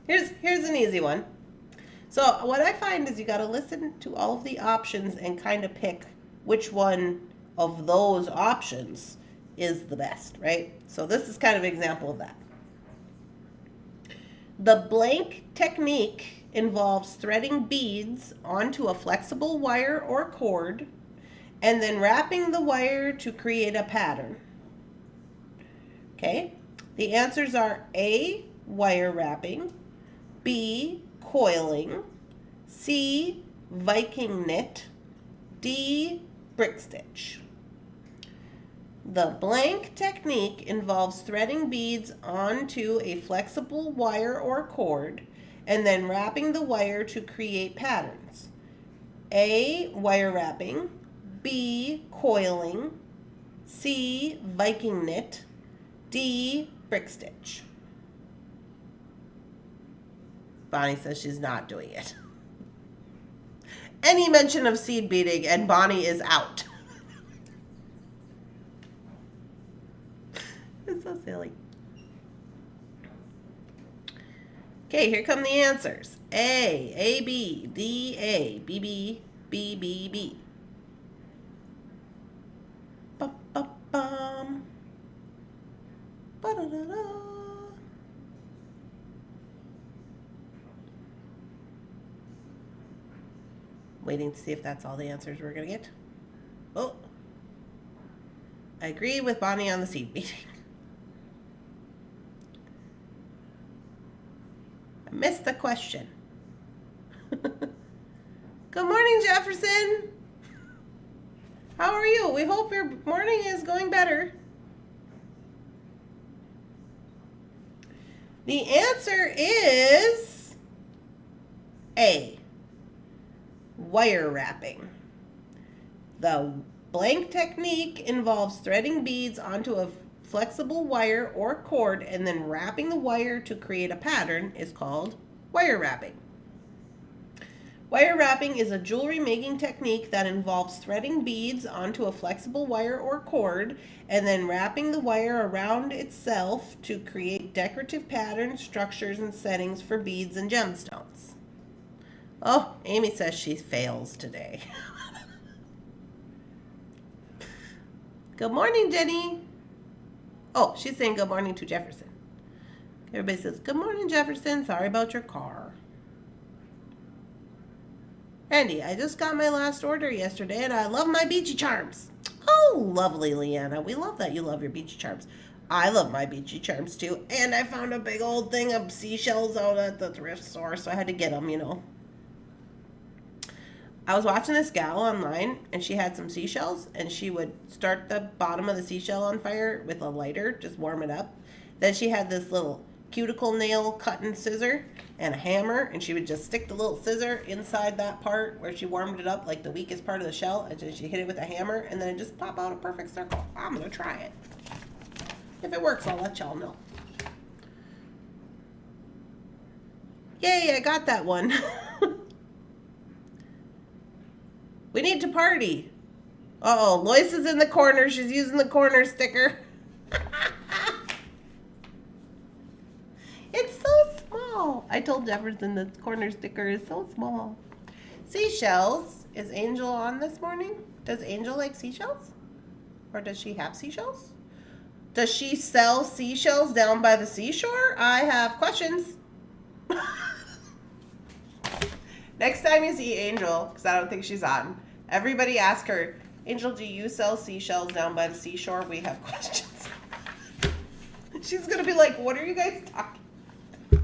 Here's an easy one. So what I find is you got to listen to all of the options and kind of pick which one of those options is the best, right? So this is kind of an example of that. The blank technique involves threading beads onto a flexible wire or cord and then wrapping the wire to create a pattern. Okay, the answers are A, wire wrapping, B, coiling, C, Viking knit, D, brick stitch. The blank technique involves threading beads onto a flexible wire or cord and then wrapping the wire to create patterns. A, wire wrapping, B, coiling, C, Viking knit, D, brick stitch. Bonnie says she's not doing it. Any mention of seed beading and Bonnie is out. It's so silly. Okay, here come the answers. A, B, D, A, B, B, B, B, B. Ba-ba-bum. Ba-da-da-da. Waiting to see if that's all the answers we're going to get. Oh. I agree with Bonnie on the seed beading. I missed the question. Good morning, Jefferson. How are you? We hope your morning is going better. The answer is A, wire wrapping. The blank technique involves threading beads onto a flexible wire or cord and then wrapping the wire to create a pattern is called wire wrapping. Wire wrapping is a jewelry making technique that involves threading beads onto a flexible wire or cord and then wrapping the wire around itself to create decorative patterns, structures, and settings for beads and gemstones. Oh, Amy says she fails today. Good morning, Jenny. Oh, she's saying good morning to Jefferson. Everybody says, good morning, Jefferson. Sorry about your car. Andy, I just got my last order yesterday and I love my beachy charms. Oh, lovely, Leanna. We love that you love your beachy charms. I love my beachy charms too. And I found a big old thing of seashells out at the thrift store, so I had to get them, you know. I was watching this gal online and she had some seashells and she would start the bottom of the seashell on fire with a lighter, just warm it up. Then she had this little cuticle nail cutting scissor and a hammer, and she would just stick the little scissor inside that part where she warmed it up, like the weakest part of the shell, and then she hit it with a hammer and then it just pop out a perfect circle. I'm gonna try it. If it works, I'll let y'all know. Yay, I got that one. We need to party. Uh-oh, Lois is in the corner. She's using the corner sticker. It's so small. I told Jefferson the corner sticker is so small. Seashells. Is Angel on this morning? Does Angel like seashells? Or does she have seashells? Does she sell seashells down by the seashore? I have questions. Next time you see Angel, because I don't think she's on, everybody ask her, Angel, do you sell seashells down by the seashore? We have questions. She's going to be like, what are you guys talking about?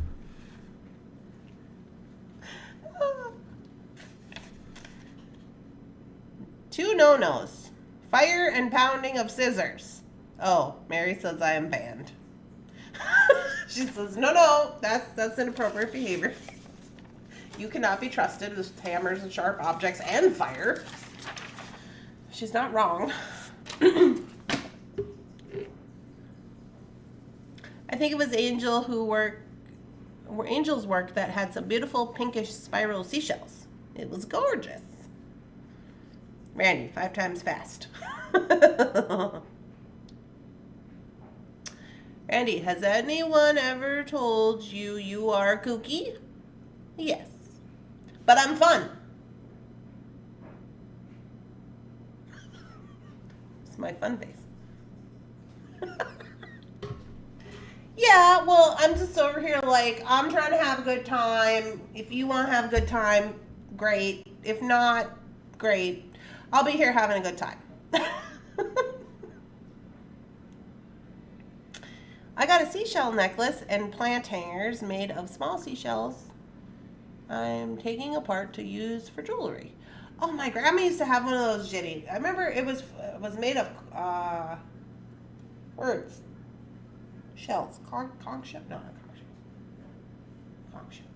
Two no-nos. Fire and pounding of scissors. Oh, Mary says I am banned. She says, no, that's inappropriate behavior. You cannot be trusted with hammers and sharp objects and fire. She's not wrong. I think it was Angel's work that had some beautiful pinkish spiral seashells. It was gorgeous. Randy, 5 times fast. Randy, has anyone ever told you you are kooky? Yes. But I'm fun. It's my fun face. Yeah, well, I'm just over here like, I'm trying to have a good time. If you want to have a good time, great. If not, great. I'll be here having a good time. I got a seashell necklace and plant hangers made of small seashells I'm taking apart to use for jewelry. Oh, my grandma used to have one of those, Jenny. I remember it was made of words. Shells. Conch shell? No, not conch shells. Conch shells.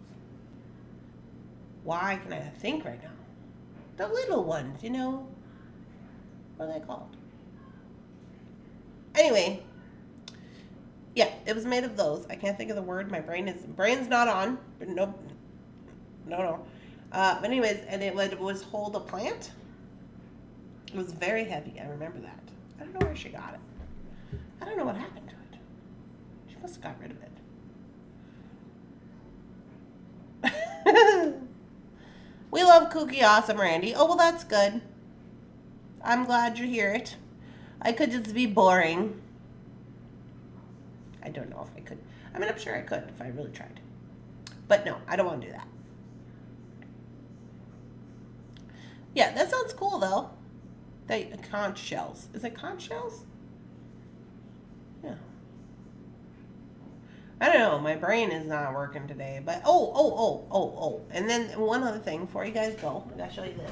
Why can I think right now? The little ones, you know. What are they called? Anyway. Yeah, it was made of those. I can't think of the word. My brain's not on. But no. But anyways, and it was hold a plant. It was very heavy. I remember that. I don't know where she got it. I don't know what happened to it. She must have got rid of it. We love kooky awesome, Randy. Oh, well, that's good. I'm glad you hear it. I could just be boring. I don't know if I could. I mean, I'm sure I could if I really tried. But no, I don't want to do that. Yeah, that sounds cool, though. Conch shells. Is it conch shells? Yeah. I don't know. My brain is not working today. But, oh. And then one other thing before you guys go. I gotta show you this.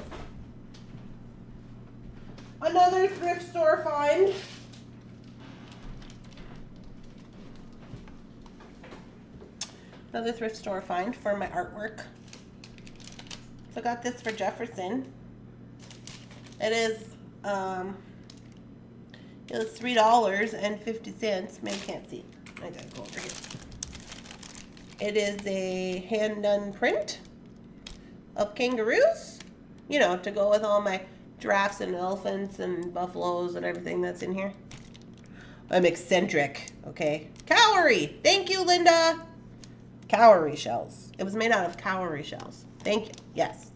Another thrift store find. Another thrift store find for my artwork. So I got this for Jefferson. It is, It was $3.50. Maybe you can't see. I gotta go over here. It is a hand-done print of kangaroos. You know, to go with all my giraffes and elephants and buffaloes and everything that's in here. I'm eccentric, okay? Cowrie! Thank you, Linda! Cowrie shells. It was made out of cowrie shells. Thank you. Yes.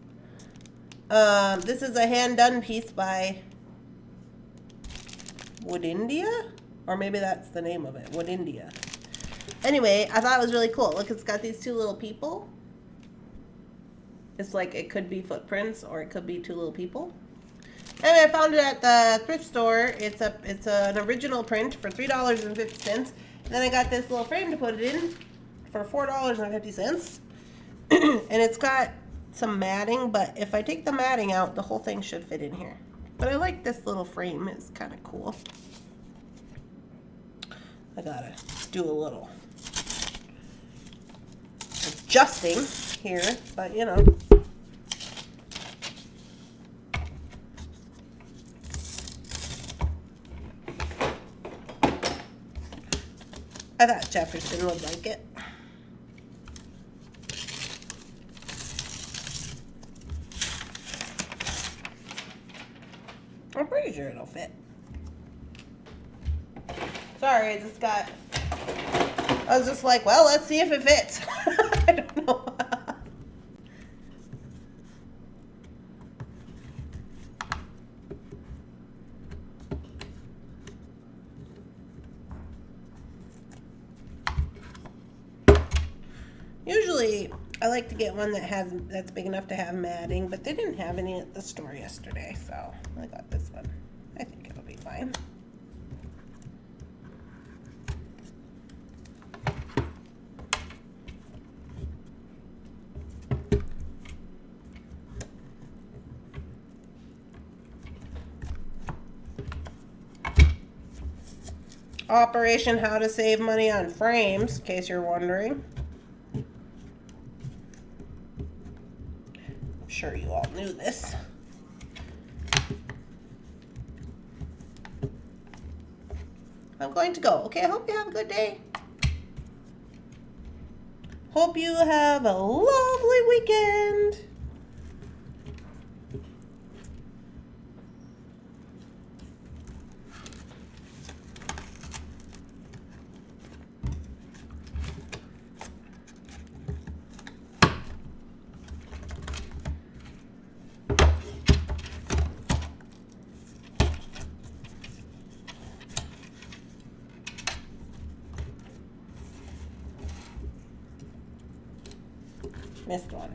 This is a hand-done piece by Wood India? Or maybe that's the name of it. Wood India. Anyway, I thought it was really cool. Look, it's got these two little people. It's like it could be footprints or it could be two little people. Anyway, I found it at the thrift store. It's an original print for $3.50. Then I got this little frame to put it in for $4.50. And it's got some matting, but if I take the matting out, the whole thing should fit in here. But I like this little frame. It's kind of cool. I gotta do a little adjusting here, but you know. I thought Jefferson would like it. I'm pretty sure it'll fit. Sorry, I just got... I was just like, well, let's see if it fits. I don't know. Usually, I like to get one that's big enough to have matting, but they didn't have any at the store yesterday, so I got this one. I think it'll be fine. Operation How to Save Money on Frames, in case you're wondering. I'm sure you all knew this. I'm going to go. Okay, I hope you have a good day. Hope you have a lovely weekend. Missed one.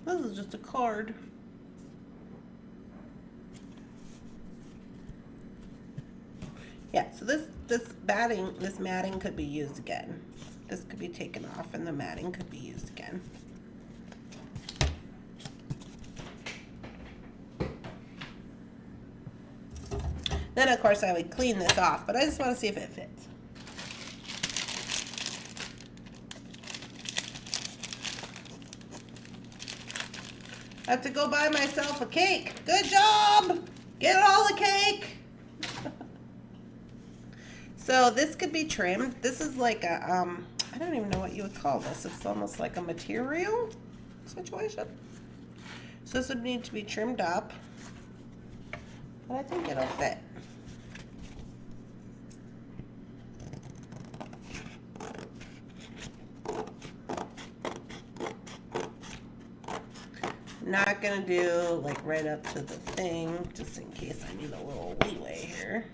This is just a card. Yeah, so this matting could be used again. This could be taken off and the matting could be used again. Then, of course, I would clean this off, but I just want to see if it fits. I have to go buy myself a cake. Good job! Get all the cake! So this could be trimmed. This is like a, I don't even know what you would call this. It's almost like a material situation. So this would need to be trimmed up. But I think it'll fit. Not gonna do like right up to the thing, just in case I need a little leeway here.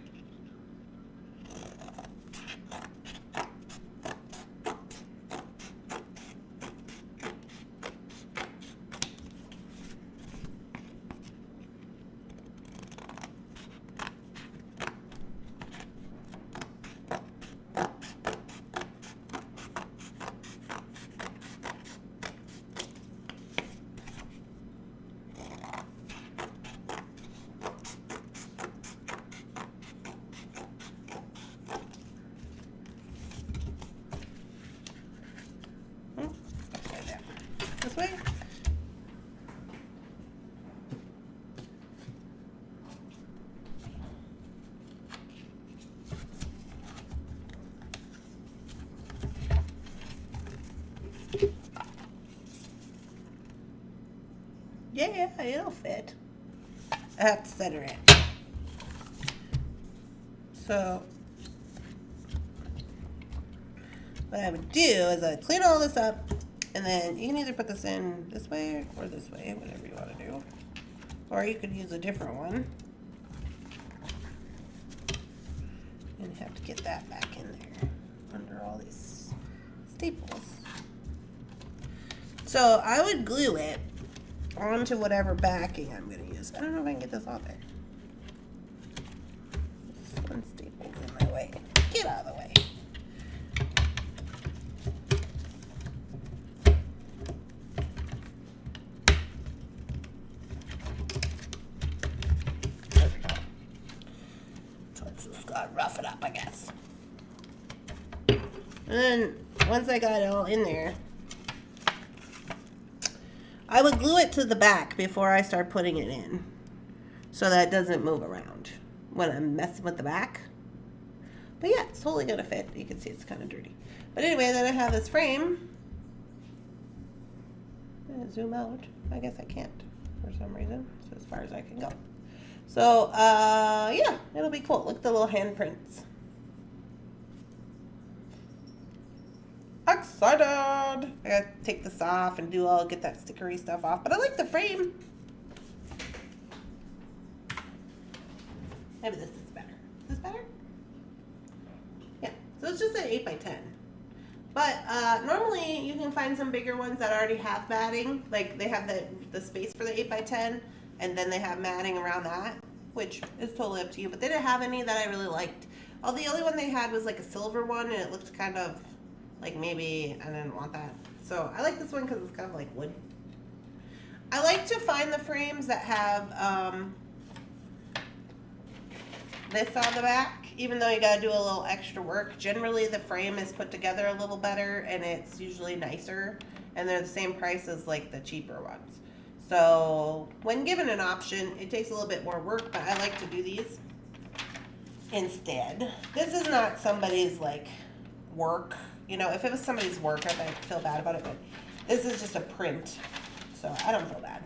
way. Yeah, it'll fit. I have to center it. So what I would do is I'd clean all this up, and then you can either put this in this way or this way, whatever you want to do. Or you could use a different one. And have to get that back in there under all these staples. So I would glue it onto whatever backing I'm going to use. I don't know if I can get this on there. This one staple's in my way. Get out of the way. There we go. So it's just got to rough it up, I guess. And then once I got it all in there, I would glue it to the back before I start putting it in, so that it doesn't move around when I'm messing with the back. But yeah, it's totally gonna fit. You can see it's kind of dirty. But anyway, then I have this frame. I'm gonna zoom out. I guess I can't for some reason. It's as far as I can go. So yeah, it'll be cool. Look at the little handprints. Excited! I gotta take this off and get that stickery stuff off, but I like the frame. Maybe this is better. Is this better? Yeah, so it's just an 8x10. But normally you can find some bigger ones that already have matting. Like they have the space for the 8x10, and then they have matting around that, which is totally up to you. But they didn't have any that I really liked. Oh, the only one they had was like a silver one, and it looked kind of like maybe I didn't want that. So I like this one because it's kind of like wood. I like to find the frames that have this on the back, even though you got to do a little extra work. Generally the frame is put together a little better, and it's usually nicer, and they're the same price as like the cheaper ones. So when given an option, it takes a little bit more work, but I like to do these instead. This is not somebody's like work. You know, if it was somebody's work, I might feel bad about it, but this is just a print, so I don't feel bad.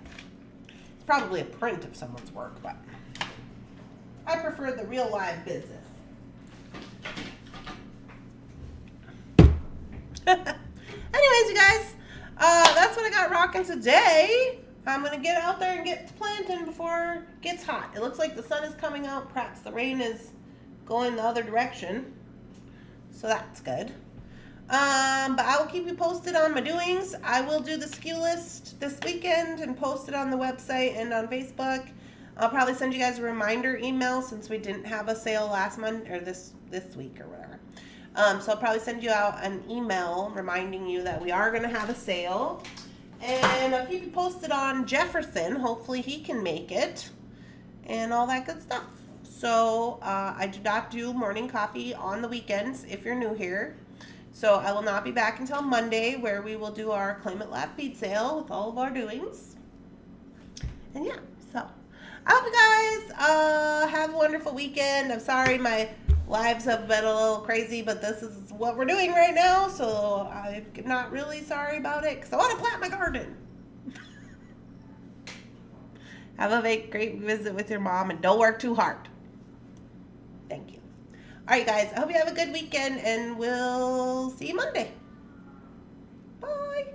It's probably a print of someone's work, but I prefer the real live business. Anyways, you guys, that's what I got rocking today. I'm going to get out there and get to planting before it gets hot. It looks like the sun is coming out. Perhaps the rain is going the other direction, so that's good. But I will keep you posted on my doings. I will do the SKU list this weekend and post it on the website and on Facebook. I'll probably send you guys a reminder email since we didn't have a sale last month or this week or whatever. So I'll probably send you out an email reminding you that we are going to have a sale. And I'll keep you posted on Jefferson. Hopefully he can make it and all that good stuff. So I do not do morning coffee on the weekends if you're new here. So I will not be back until Monday, where we will do our Claim It Laugh bead sale with all of our doings. And yeah, so I hope you guys have a wonderful weekend. I'm sorry my lives have been a little crazy, but this is what we're doing right now. So I'm not really sorry about it because I want to plant my garden. Have a great visit with your mom and don't work too hard. Thank you. All right, guys, I hope you have a good weekend, and we'll see you Monday. Bye.